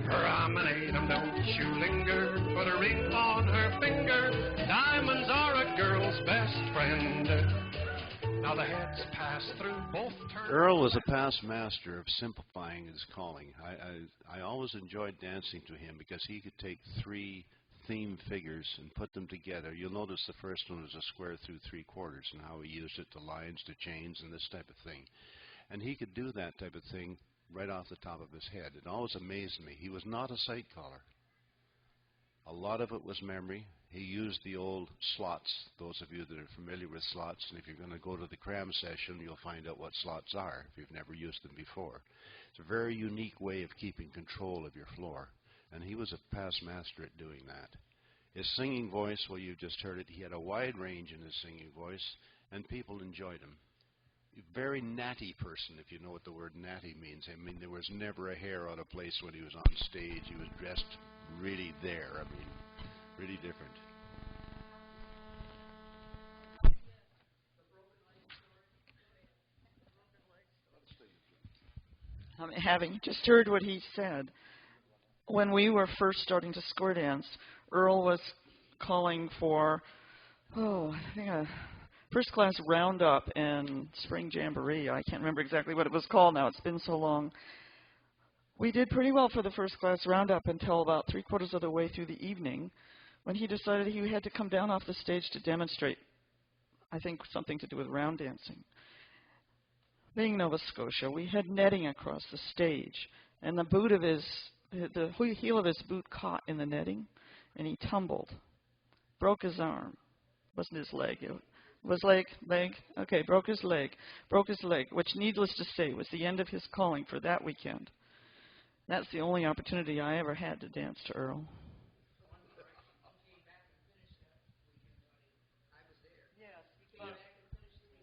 Promenade 'em, don't you linger. Put a ring on her finger. Diamonds are a girl's best friend. Now the heads pass through, both turn. Earl was a past master of simplifying his calling. I always enjoyed dancing to him because he could take 3 theme figures and put them together. You'll notice the first one was a square through 3/4 and how he used it to lines, to chains, and this type of thing. And he could do that type of thing right off the top of his head. It always amazed me. He was not a sight caller. A lot of it was memory. He used the old slots, those of you that are familiar with slots, and if you're going to go to the cram session, you'll find out what slots are if you've never used them before. It's a very unique way of keeping control of your floor, and he was a past master at doing that. His singing voice, well, you just heard it, he had a wide range in his singing voice, and people enjoyed him. Very natty person, if you know what the word natty means. I mean, there was never a hair out of place when he was on stage. He was dressed really there. I mean, really different. Having just heard what he said, when we were first starting to square dance, Earl was calling for, I think a first-class roundup and spring jamboree. I can't remember exactly what it was called now. It's been so long. We did pretty well for the first-class roundup until about 3/4 of the way through the evening, when he decided he had to come down off the stage to demonstrate, I think something to do with round dancing. Being Nova Scotia, we had netting across the stage, and the heel of his boot caught in the netting, and he tumbled, broke his arm. It wasn't his leg. It was leg. Okay, broke his leg, which, needless to say, was the end of his calling for that weekend. That's the only opportunity I ever had to dance to Earl.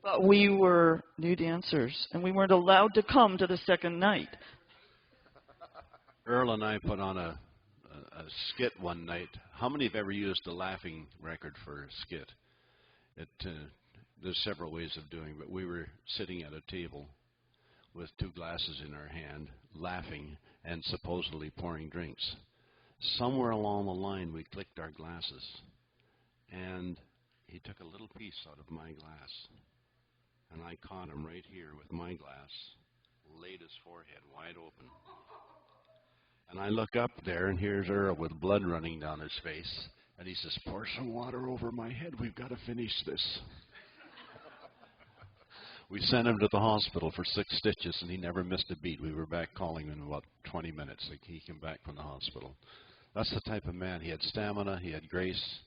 But we were new dancers, and we weren't allowed to come to the second night. Earl and I put on a skit one night. How many have ever used the laughing record for a skit? There's several ways of doing it, but we were sitting at a table with 2 glasses in our hand, laughing and supposedly pouring drinks. Somewhere along the line, we clicked our glasses, and he took a little piece out of my glass, and I caught him right here with my glass, laid his forehead wide open. And I look up there, and here's Earl with blood running down his face, and he says, "Pour some water over my head. We've got to finish this." We sent him to the hospital for 6 stitches, and he never missed a beat. We were back calling him in about 20 minutes. He came back from the hospital. That's the type of man. He had stamina, he had grace,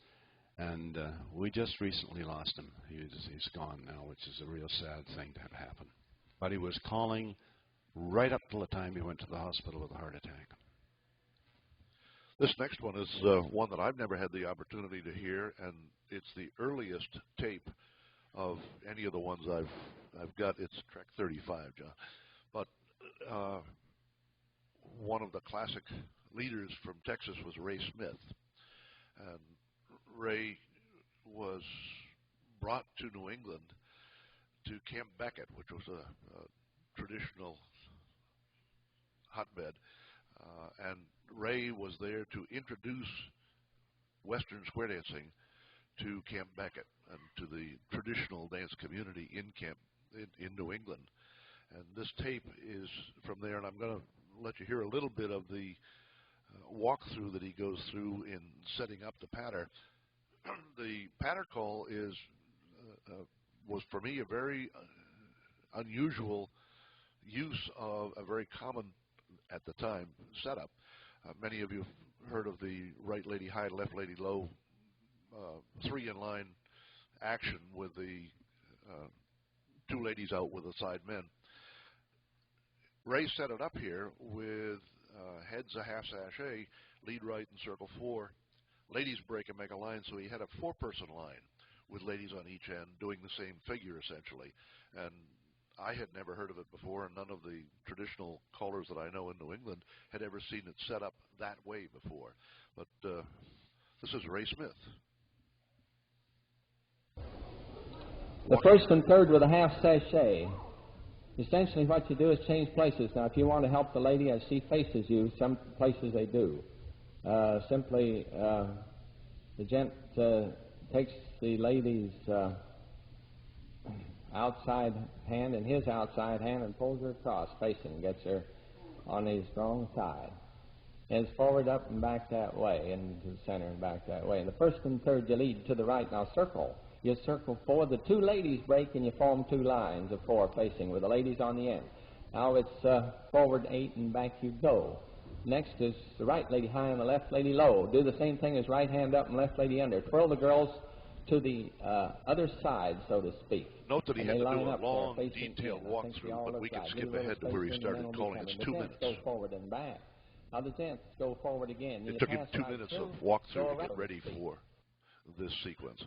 and we just recently lost him. He's gone now, which is a real sad thing to have happen. But he was calling right up till the time he went to the hospital with a heart attack. This next one is one that I've never had the opportunity to hear, and it's the earliest tape of any of the ones I've got. It's track 35, John. But one of the classic leaders from Texas was Ray Smith. And Ray was brought to New England to Camp Beckett, which was a traditional hotbed. And Ray was there to introduce Western square dancing to Camp Beckett and to the traditional dance community in Camp in New England. And this tape is from there, and I'm going to let you hear a little bit of the walkthrough that he goes through in setting up the patter. The patter call is was for me a very unusual use of a very common, at the time, setup. Many of you have heard of the right lady high, left lady low, 3-in-line action with the 2 ladies out with the side men. Ray set it up here with heads a half sachet, lead right in circle 4, ladies break and make a line, so he had a 4-person line with ladies on each end doing the same figure essentially. And I had never heard of it before, and none of the traditional callers that I know in New England had ever seen it set up that way before. But this is Ray Smith. The first and third with a half sachet. Essentially what you do is change places. Now, if you want to help the lady as she faces you, some places they do. Simply, the gent takes the lady's outside hand and his outside hand and pulls her across, facing, gets her on his wrong side. And it's forward, up, and back that way, and to the center and back that way. And the first and third you lead to the right. Now, circle. You circle 4. The 2 ladies break, and you form 2 lines of 4 facing with the ladies on the end. Now it's forward 8 and back you go. Next is the right lady high and the left lady low. Do the same thing as right hand up and left lady under. Twirl the girls to the other side, so to speak. Note that he had to do a long, detailed walkthrough, but we can skip ahead to where he started calling. It's 2 minutes. Go forward and back. Now the gents go forward again. It took him 2 minutes of walkthrough to get ready for this sequence.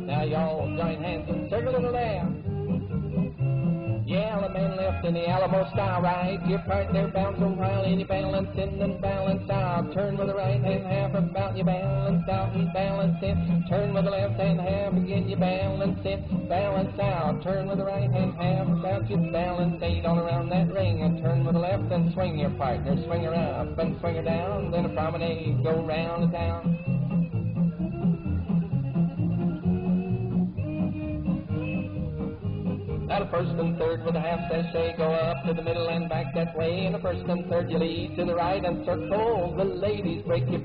Now y'all join hands and circle to the left. Yeah, the man left in the Alamo style, right. Your partner bounce a while and you balance in and balance out. Turn with the right hand half about, you balance out and balance in. Turn with the left hand half again, you balance in, balance out. Turn with the right hand half about, you balance 8 on around that ring. And turn with the left and swing your partner, swing her up and swing her down. Then a promenade, go round and down. Now the first and third with a half sachet go up to the middle and back that way. And the first and third you lead to the right and circle. The ladies break your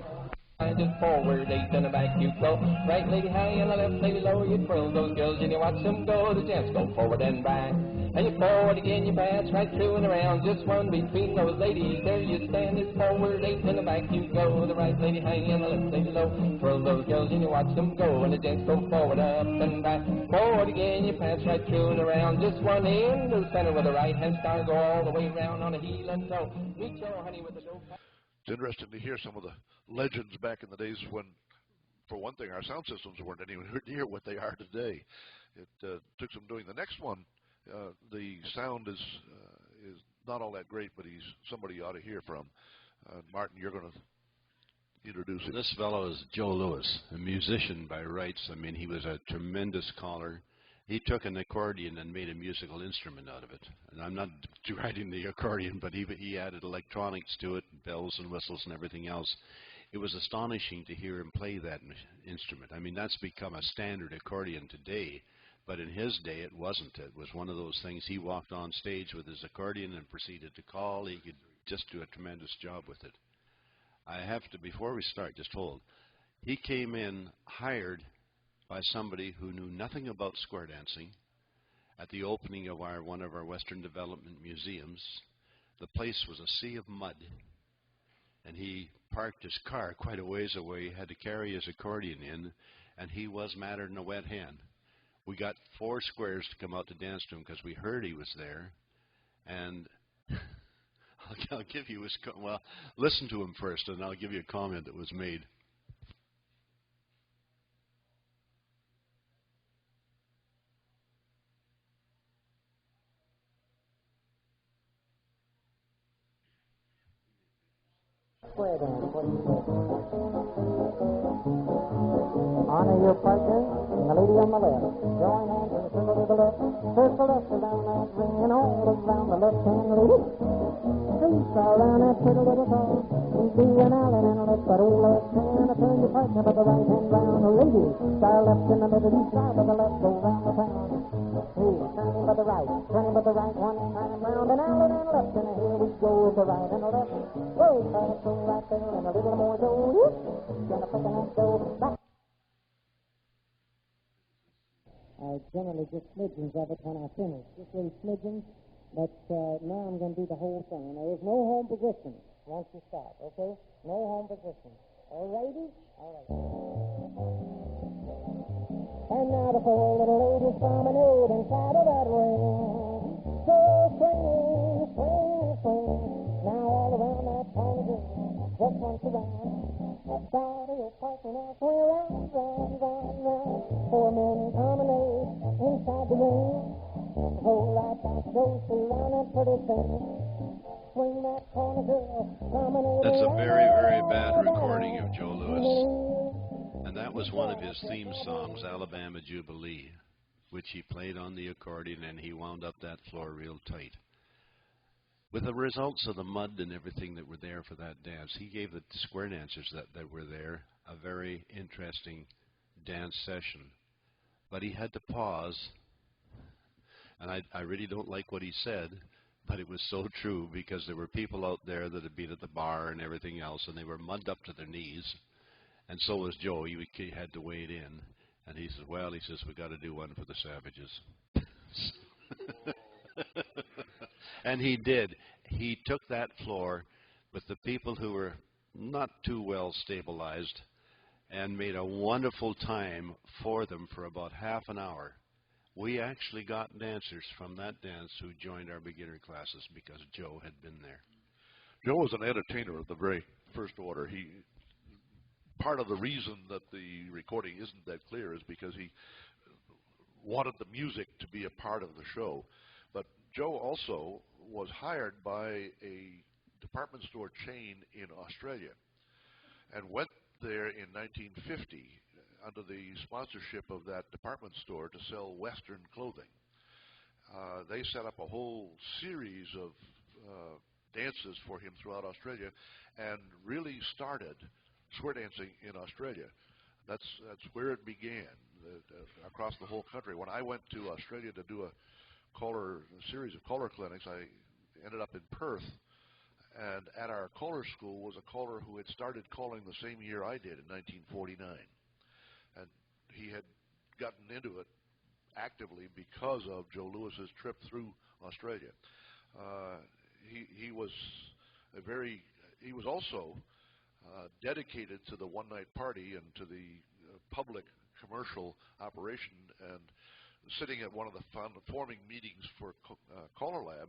just forward 8 and the back you go. Right lady high and the left lady low. You twirl those girls and you watch them go. The gents go forward and back. And you forward again, you pass right through and around. Just one between those ladies. There you stand, it's forward 8 and the back you go. The right lady high and the left lady low. Twirl those girls and you watch them go. And the gents go forward, up and back. Forward again, you pass right through and around. Just one in to the center with the right hand star. Go all the way around on a heel and toe. Meet your honey with the dope. It's interesting to hear some of the legends back in the days when, for one thing, our sound systems weren't anywhere near what they are today. It took some doing. The next one, the sound is not all that great, but he's somebody you ought to hear from. Martin, you're going to introduce him. This fellow is Joe Lewis, a musician by rights. I mean, he was a tremendous caller. He took an accordion and made a musical instrument out of it. And I'm not deriding the accordion, but he added electronics to it, bells and whistles and everything else. It was astonishing to hear him play that instrument. I mean, that's become a standard accordion today, but in his day it wasn't. It was one of those things. He walked on stage with his accordion and proceeded to call. He could just do a tremendous job with it. I have to, before we start, just hold. He came in hired by somebody who knew nothing about square dancing at the opening of one of our Western Development museums. The place was a sea of mud, and he parked his car quite a ways away, had to carry his accordion in, and he was madder than a wet hen. We got 4 squares to come out to dance to him because we heard he was there, and I'll give you his, well, listen to him first, and I'll give you a comment that was made. square dance. What do you say? Honor your partner and the lady on the left. Join hands in a circle to the left. Circle left around that ring and all around the left-hand lady. Seesaw around that pretty little car. Be an Allen and let that old left hand turn your partner to the right hand round. Lady, star left in the middle, you star to the left, go round the town. Hey, turning by the right, one time round an Allen and left, and here we go with the right and the left. Roll fast, go right there, and a little more go. Gonna pick and go back. I generally just smidgens of it when I finish, just little smidgens, but now I'm going to do the whole thing. And there is no home position once you start, okay? No home position. All righty? All right. And now the four little ladies promenade inside of that ring. So swing, swing, swing. Now all around that pony, just once around. Body your partner now, swing around, round, round, round. Four men promenade inside the ring. The whole right back goes around that pretty thing. Swing that corner, girl, promenade. That's a very, very bad recording of Joe Louis. And that was one of his theme songs, Alabama Jubilee, which he played on the accordion, and he wound up that floor real tight. With the results of the mud and everything that were there for that dance, he gave the square dancers that were there a very interesting dance session. But he had to pause, and I really don't like what he said, but it was so true, because there were people out there that had been at the bar and everything else, and they were mudded up to their knees. And so was Joe. He had to wade in. And he said, well, he says, we got to do one for the savages. And he did. He took that floor with the people who were not too well stabilized and made a wonderful time for them for about half an hour. We actually got dancers from that dance who joined our beginner classes because Joe had been there. Joe was an entertainer of the very first order. Part of the reason that the recording isn't that clear is because he wanted the music to be a part of the show. But Joe also was hired by a department store chain in Australia and went there in 1950 under the sponsorship of that department store to sell Western clothing. They set up a whole series of dances for him throughout Australia and really started square dancing in Australia. That's where it began, across the whole country. When I went to Australia to do a series of caller clinics, I ended up in Perth, and at our caller school was a caller who had started calling the same year I did in 1949. And he had gotten into it actively because of Joe Louis's trip through Australia. He was also dedicated to the one-night party and to the public commercial operation, and sitting at one of the forming meetings for CALLERLAB,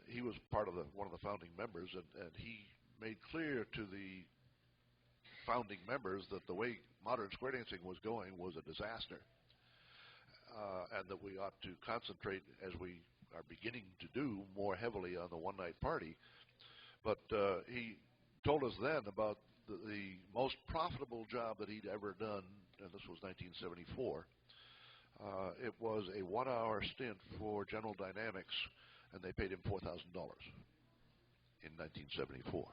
he was part of one of the founding members, and he made clear to the founding members that the way modern square dancing was going was a disaster, and that we ought to concentrate, as we are beginning to do, more heavily on the one-night party. But he told us then about the most profitable job that he'd ever done, and this was 1974. It was a one-hour stint for General Dynamics, and they paid him $4,000 in 1974.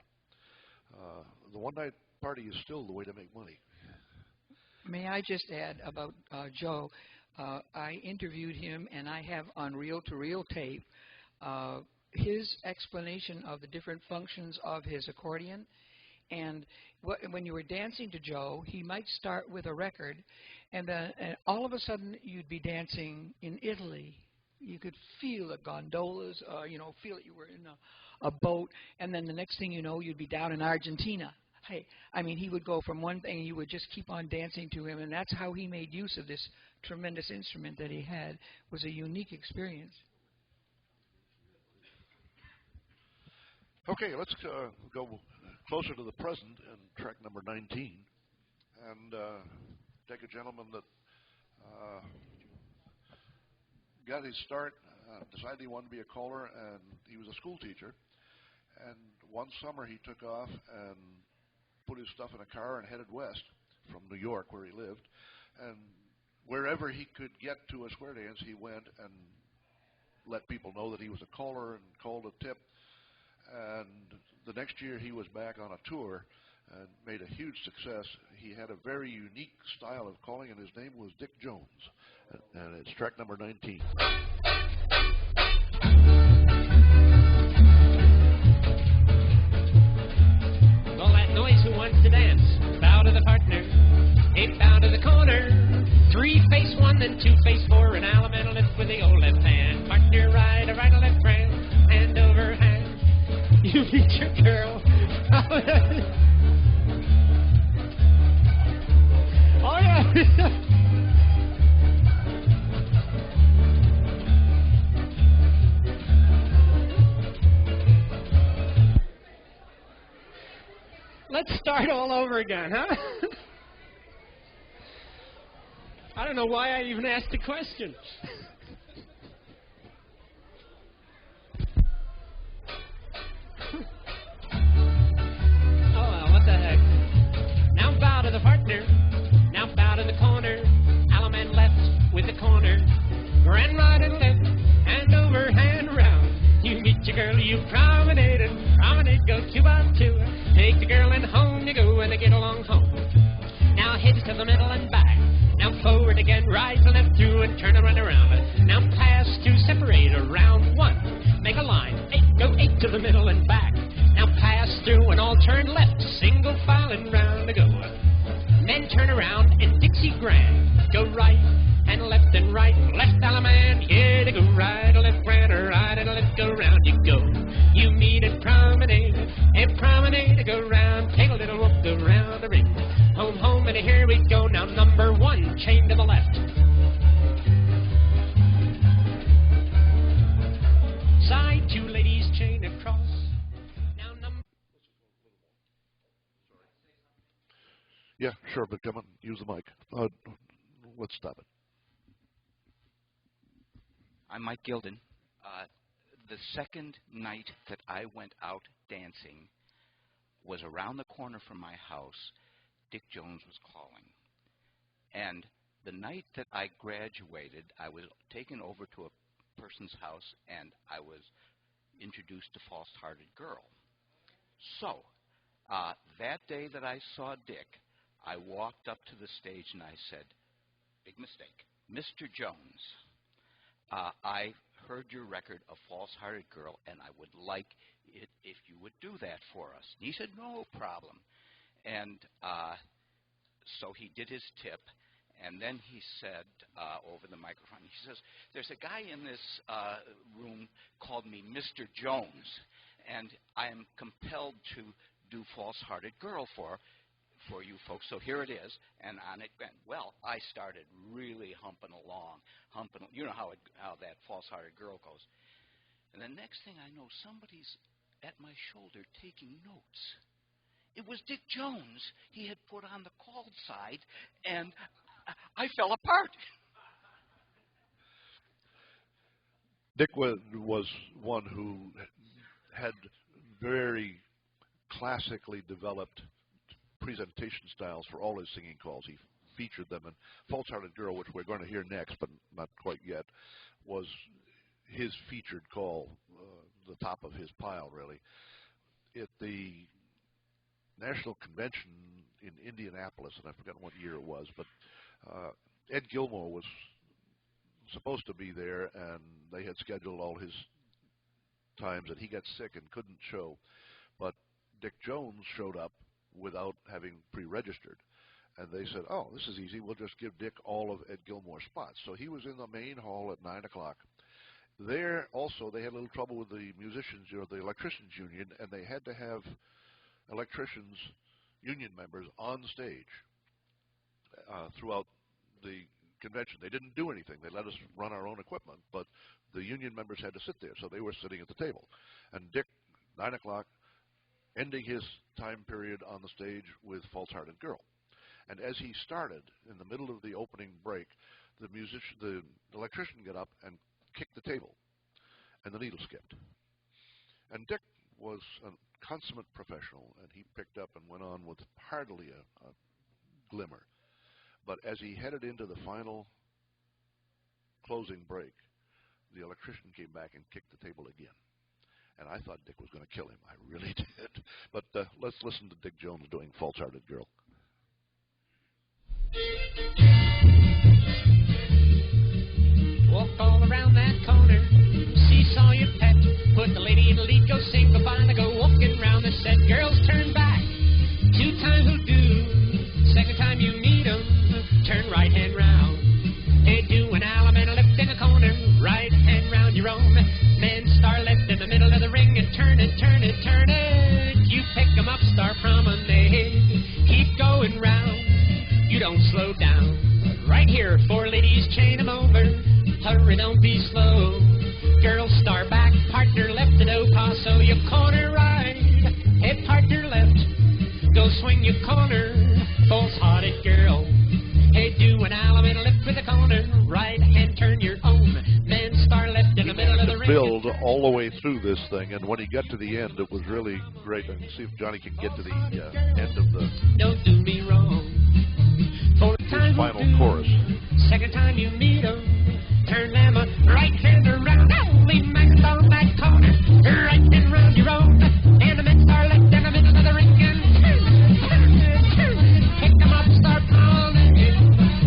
The one-night party is still the way to make money. May I just add about Joe? I interviewed him, and I have on reel-to-reel tape his explanation of the different functions of his accordion. And when you were dancing to Joe, he might start with a record, and then all of a sudden you'd be dancing in Italy. You could feel the gondolas, feel that you were in a boat, and then the next thing you know, you'd be down in Argentina. Hey, I mean, he would go from one thing, and you would just keep on dancing to him, and that's how he made use of this tremendous instrument that he had. It was a unique experience. Okay, let's go closer to the present and track number 19, and take a gentleman that got his start, decided he wanted to be a caller, and he was a school teacher, And one summer he took off and put his stuff in a car and headed west from New York, where he lived. And wherever he could get to a square dance, he went and let people know that he was a caller and called a tip. And the next year he was back on a tour and made a huge success. He had a very unique style of calling, and his name was Dick Jones. And it's track number 19. All that noise, who wants to dance? Bow to the partner, hey, bow to the corner. 3-face 1, then 2-face 4, an elemental lift with the old left hand. Partner right, a right, a left hand, hand over hand. You meet your girl. Oh yeah. Let's start all over again, huh? I don't know why I even asked the question. Oh, well, what the heck. Now bow to the partner. Now bow to the corner. Element left with the corner. Grand right and left. Hand over, hand round. You meet your girl, you promenade and promenade. Go 2 by 2. Take the girl and home you go, and they get along home. Now hips to the middle and back. Now forward again, rise and left through and turn and run around. Now pass to separate around 1. Make a line, 8, go 8 to the middle and back. Now pass through and all turn left, single file and round to go. Men turn around and Dixie Grand. Go right and left and right, left element, yeah, they go right and left, grand, right and left, go round you go. You meet at promenade, go round, take a little walk, go round the ring. Home, home, and here we go. Now number 1, chain to the left. Side 2 ladies, chain across. Now number... Yeah, sure, but come on, use the mic. Let's stop it. I'm Mike Gilden. The second night that I went out dancing was around the corner from my house. Dick Jones was calling. And the night that I graduated, I was taken over to a person's house, and I was introduced to False-Hearted Girl. So, that day that I saw Dick, I walked up to the stage and I said, big mistake, Mr. Jones, I heard your record of False-Hearted Girl, and I would like it if you would do that for us. And he said, no problem. And so he did his tip, and then he said over the microphone, he says, there's a guy in this room called me Mr. Jones, and I am compelled to do False-Hearted Girl for you folks, so here it is, and on it went. Well, I started really humping along, you know how that False-Hearted Girl goes. And the next thing I know, somebody's at my shoulder taking notes. It was Dick Jones he had put on the called side, and I fell apart. Dick was one who had very classically developed presentation styles for all his singing calls. He featured them, and False-Hearted Girl, which we're going to hear next, but not quite yet, was his featured call, the top of his pile, really. At the National Convention in Indianapolis, and I've forgotten what year it was, but Ed Gilmore was supposed to be there, and they had scheduled all his times, and he got sick and couldn't show. But Dick Jones showed up without having pre-registered. And they said, oh, this is easy. We'll just give Dick all of Ed Gilmore's spots. So he was in the main hall at 9 o'clock. There also, they had a little trouble with the musicians, or the electricians union, and they had to have electricians, union members, on stage throughout the convention. They didn't do anything. They let us run our own equipment, but the union members had to sit there, so they were sitting at the table. And Dick, 9 o'clock, ending his time period on the stage with False-Hearted Girl. And as he started, in the middle of the opening break, the electrician got up and kicked the table, and the needle skipped. And Dick was a consummate professional, and he picked up and went on with hardly a glimmer. But as he headed into the final closing break, the electrician came back and kicked the table again. And I thought Dick was going to kill him. I really did. But let's listen to Dick Jones doing False-Hearted Girl. Walk all around that corner, seesaw your pet, put the lady in the lead, go sing, go find, go walking around the set. Girls turn back, 2 times will do. Second time you meet 'em, turn right hand round. Hey, do an alum and a left in the corner, right hand round your own. Then star left in the middle of the ring and turn it, turn it, turn it. You pick 'em up, star promenade, keep going round. You don't slow down. Right here, 4 ladies, chain 'em over. Hurry, don't be slow. Girl, star back, partner left to do paso your corner right. Hey, partner left, go swing your corner. False-hearted girl. Hey, do an alum and a lift with a corner. Right hand turn your own. Then star left in the middle of the ring. Build all the way through this thing, and when he got to the end, it was really great. And see if Johnny can get to the end of the Don't do me wrong. his final chorus. Second time you meet 'em, turn them right hand around. Only man on that corner, right hand round your own. And the men star left in the middle of the ring and pick 'em up, start calling it.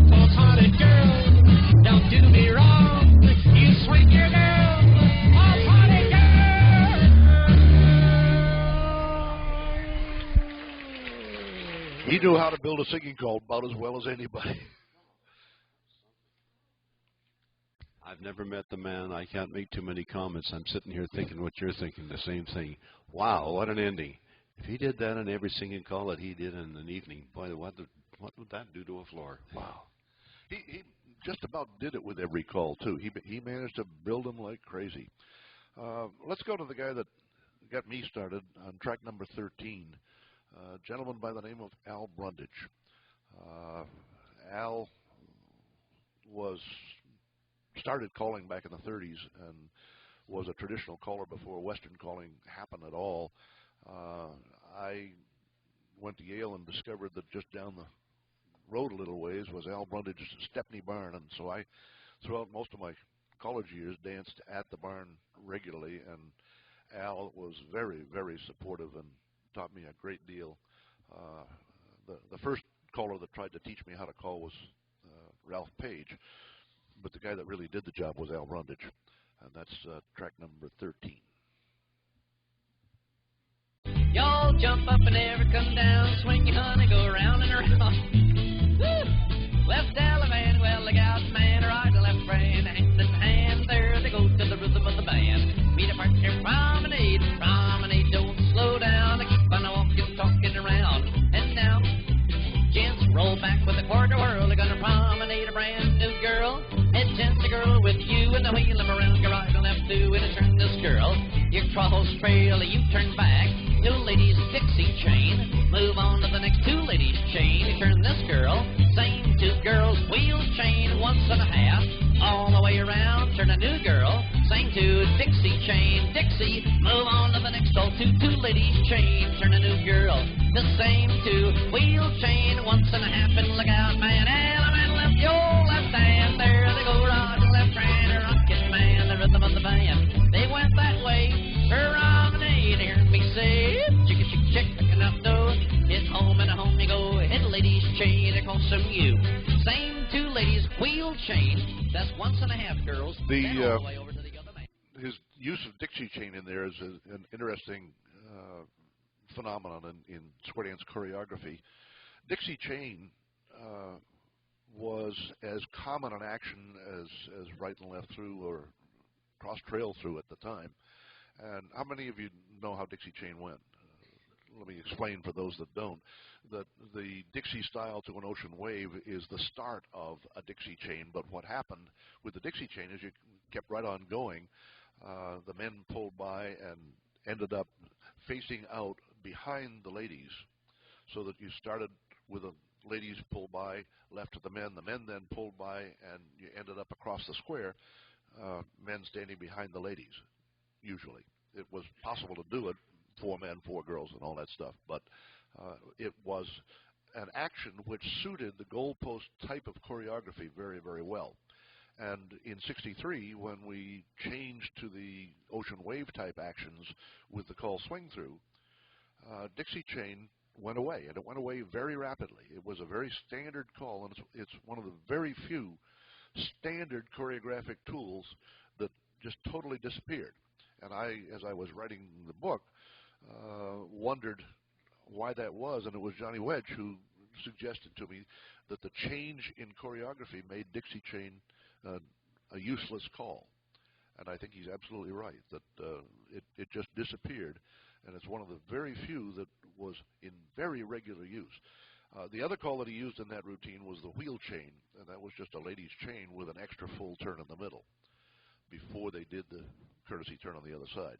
False-hearted girl, don't do me wrong. You swing your girl, false-hearted girl. He knew how to build a singing call about as well as anybody. I've never met the man. I can't make too many comments. I'm sitting here thinking what you're thinking, the same thing. Wow, what an ending. If he did that in every singing call that he did in an evening, boy, what would that do to a floor? Wow. He just about did it with every call, too. He managed to build them like crazy. Let's go to the guy that got me started on track number 13, a gentleman by the name of Al Brundage. Al started calling back in the 30s and was a traditional caller before Western calling happened at all. I went to Yale and discovered that just down the road a little ways was Al Brundage's Stepney Barn, and so I, throughout most of my college years, danced at the barn regularly, and Al was very, very supportive and taught me a great deal. The first caller that tried to teach me how to call was Ralph Page, but the guy that really did the job was Al Brundage, and that's track number 13. Y'all jump up and never come down, swing your honey, go around and around. Woo! Left Alabama, well, look out, man, right to left friend, hand in hand, there they go to the rhythm of the band. Meet a partner, promenade, promenade, don't slow down, keep on walking, talking around. And now, gents, roll back with a quarter whirl, they're gonna promenade a brand new girl. And gents, a girl with you, and the wheel them around, go right and left to, and turn this girl. You cross trail, you turn back. 2 ladies Dixie chain, move on to the next 2 ladies chain, turn this girl, same 2 girls wheel chain, once and a half, all the way around, turn a new girl, same 2 Dixie chain, Dixie, move on to the next all 2 ladies chain, turn a new girl, the same 2 wheel chain, once and a half, and look out, man, element left your left hand, there they go, right and left hand, rockin' man, the rhythm of the band, they went that way, promenade, hear me say, chicka chick chick, picking up dough. It's home and a home you go. Hit a ladies chain across from you. Same 2 ladies wheel chain. That's once and a half girls. All the way over to the other man. His use of Dixie chain in there is an interesting phenomenon in square dance choreography. Dixie chain was as common an action as right and left through or cross trail through at the time. And how many of you know how Dixie chain went? Let me explain for those that don't. That the Dixie style to an ocean wave is the start of a Dixie chain, but what happened with the Dixie chain is you kept right on going. The men pulled by and ended up facing out behind the ladies, so that you started with the ladies pulled by, left to the men then pulled by, and you ended up across the square, men standing behind the ladies. Usually. It was possible to do it 4 men, 4 girls, and all that stuff. But it was an action which suited the goalpost type of choreography very, very well. And in '63, when we changed to the ocean wave type actions with the call swing through, Dixie Chain went away, and it went away very rapidly. It was a very standard call, and it's one of the very few standard choreographic tools that just totally disappeared. And as I was writing the book, wondered why that was, and it was Johnny Wedge who suggested to me that the change in choreography made Dixie Chain a useless call. And I think he's absolutely right, that it just disappeared, and it's one of the very few that was in very regular use. The other call that he used in that routine was the wheel chain, and that was just a lady's chain with an extra full turn in the middle before they did the courtesy turn on the other side.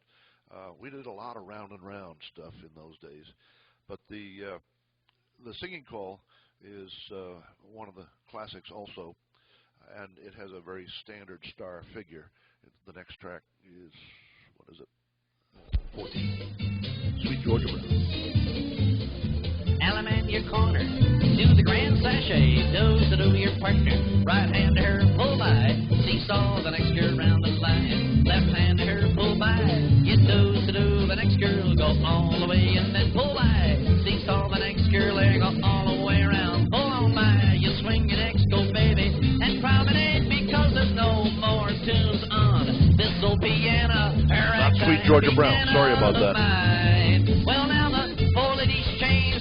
We did a lot of round and round stuff in those days, but the singing call is one of the classics also, and it has a very standard star figure. The next track is, what is it? 14. Sweet Georgia Brown. Allen in your corner, do the grand sachet, nose to do your partner, right hand to her, pull by, seesaw the next girl round the line, left hand to her, pull by, get nose to do the next girl, go all the way and then pull by, seesaw the next girl there, go all the way around, pull on by, you swing your next, go baby, and promenade because there's no more tunes on this'll piano. Not Sweet Georgia Brown, sorry about that. Well now the four ladies change,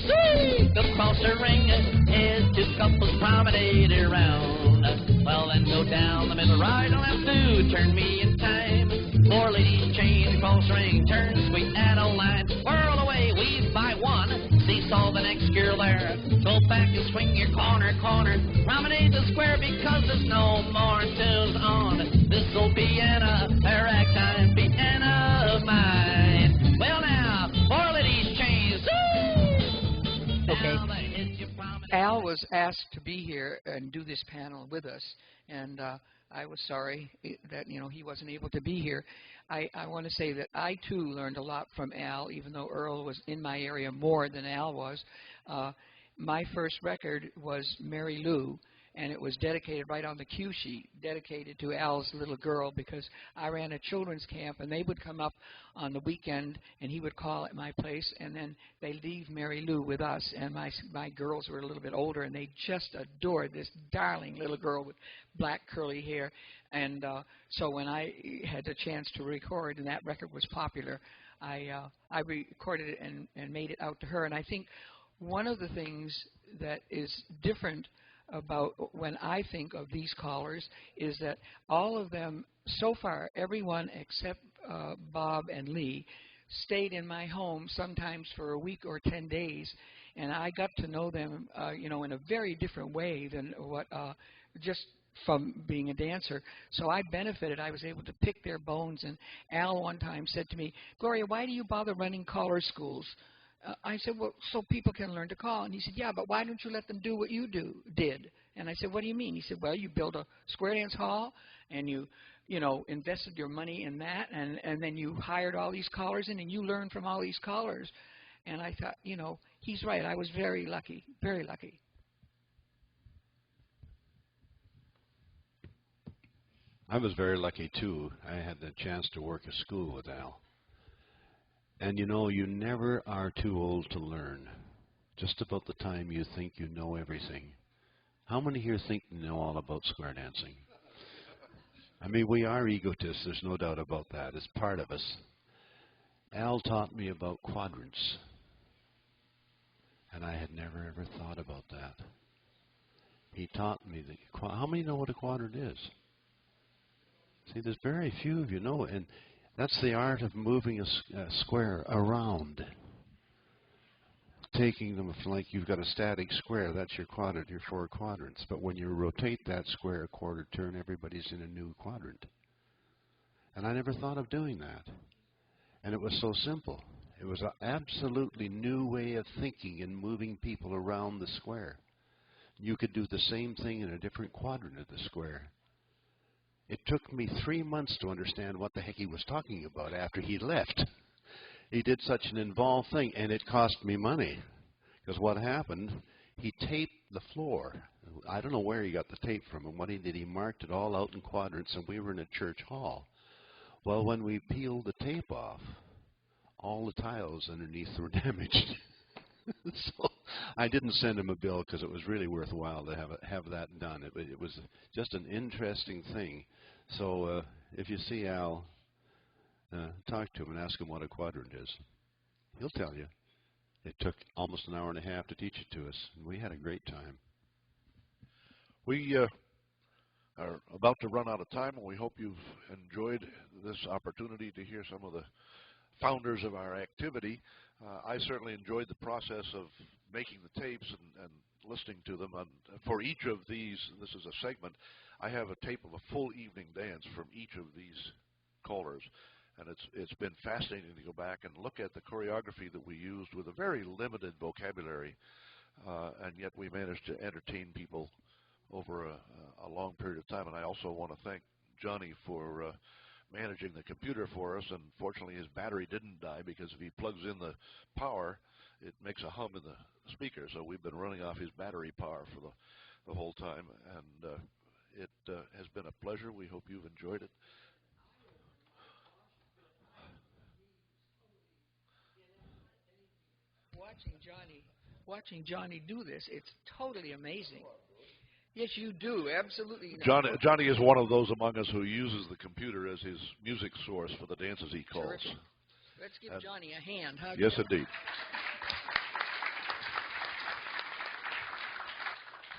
across the ring as 2 couples promenade around. Well then go down the middle, right on left two, turn me in time. 4 ladies change across the ring, turn sweet and a line, whirl away, weave by one, seesaw the next girl there. Go back and swing your corner, promenade the square because there's no more tunes on this'll piano, ragtime piano of mine. Well now, 4 ladies change. Okay. Al was asked to be here and do this panel with us, and I was sorry that he wasn't able to be here. I want to say that I too learned a lot from Al, even though Earl was in my area more than Al was. My first record was Mary Lou, and it was dedicated right on the cue sheet, dedicated to Al's little girl, because I ran a children's camp, and they would come up on the weekend, and he would call at my place, and then they'd leave Mary Lou with us, and my girls were a little bit older, and they just adored this darling little girl with black curly hair. And so when I had the chance to record, and that record was popular, I recorded it and made it out to her. And I think one of the things that is different about when I think of these callers is that all of them, so far, everyone except Bob and Lee, stayed in my home sometimes for a week or 10 days, and I got to know them, in a very different way than what just from being a dancer. So I benefited. I was able to pick their bones, and Al one time said to me, "Gloria, why do you bother running caller schools?" I said, "Well, so people can learn to call." And he said, "Yeah, but why don't you let them do what you did?" And I said, "What do you mean?" He said, "Well, you built a square dance hall, and you invested your money in that, and then you hired all these callers in, and you learned from all these callers." And I thought, he's right. I was very lucky, very lucky. I was very lucky, too. I had the chance to work a school with Al. And you never are too old to learn. Just about the time you think you know everything. How many here think you know all about square dancing? I mean, we are egotists, there's no doubt about that. It's part of us. Al taught me about quadrants. And I had never, ever thought about that. He taught me how many know what a quadrant is? See, there's very few of you know, and that's the art of moving a square around. Taking them like you've got a static square, that's your quadrant, your 4 quadrants. But when you rotate that square a quarter turn, everybody's in a new quadrant. And I never thought of doing that. And it was so simple. It was an absolutely new way of thinking and moving people around the square. You could do the same thing in a different quadrant of the square. It took me 3 months to understand what the heck he was talking about after he left. he did such an involved thing, and it cost me money. Because what happened, he taped the floor. I don't know where he got the tape from, and what he did, he marked it all out in quadrants, and we were in a church hall. Well, when we peeled the tape off, all the tiles underneath were damaged. So I didn't send him a bill because it was really worthwhile to have that done. It was just an interesting thing. So if you see Al, talk to him and ask him what a quadrant is. He'll tell you. It took almost an hour and a half to teach it to us, and we had a great time. We are about to run out of time, and we hope you've enjoyed this opportunity to hear some of the founders of our activity. I certainly enjoyed the process of making the tapes and listening to them. And for each of these, this is a segment, I have a tape of a full evening dance from each of these callers. And it's been fascinating to go back and look at the choreography that we used with a very limited vocabulary, and yet we managed to entertain people over a long period of time. And I also want to thank Johnny for managing the computer for us, and fortunately his battery didn't die, because if he plugs in the power, it makes a hum in the speaker. So we've been running off his battery power for the whole time, and it has been a pleasure. We hope you've enjoyed it. Watching Johnny do this, it's totally amazing. Yes, you do, absolutely. Johnny is one of those among us who uses the computer as his music source for the dances he calls. Terrific. Let's give Johnny a hand. Yes, indeed.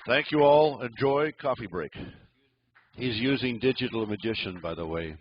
Thank you all. Enjoy. Coffee break. He's using Digital Magician, by the way.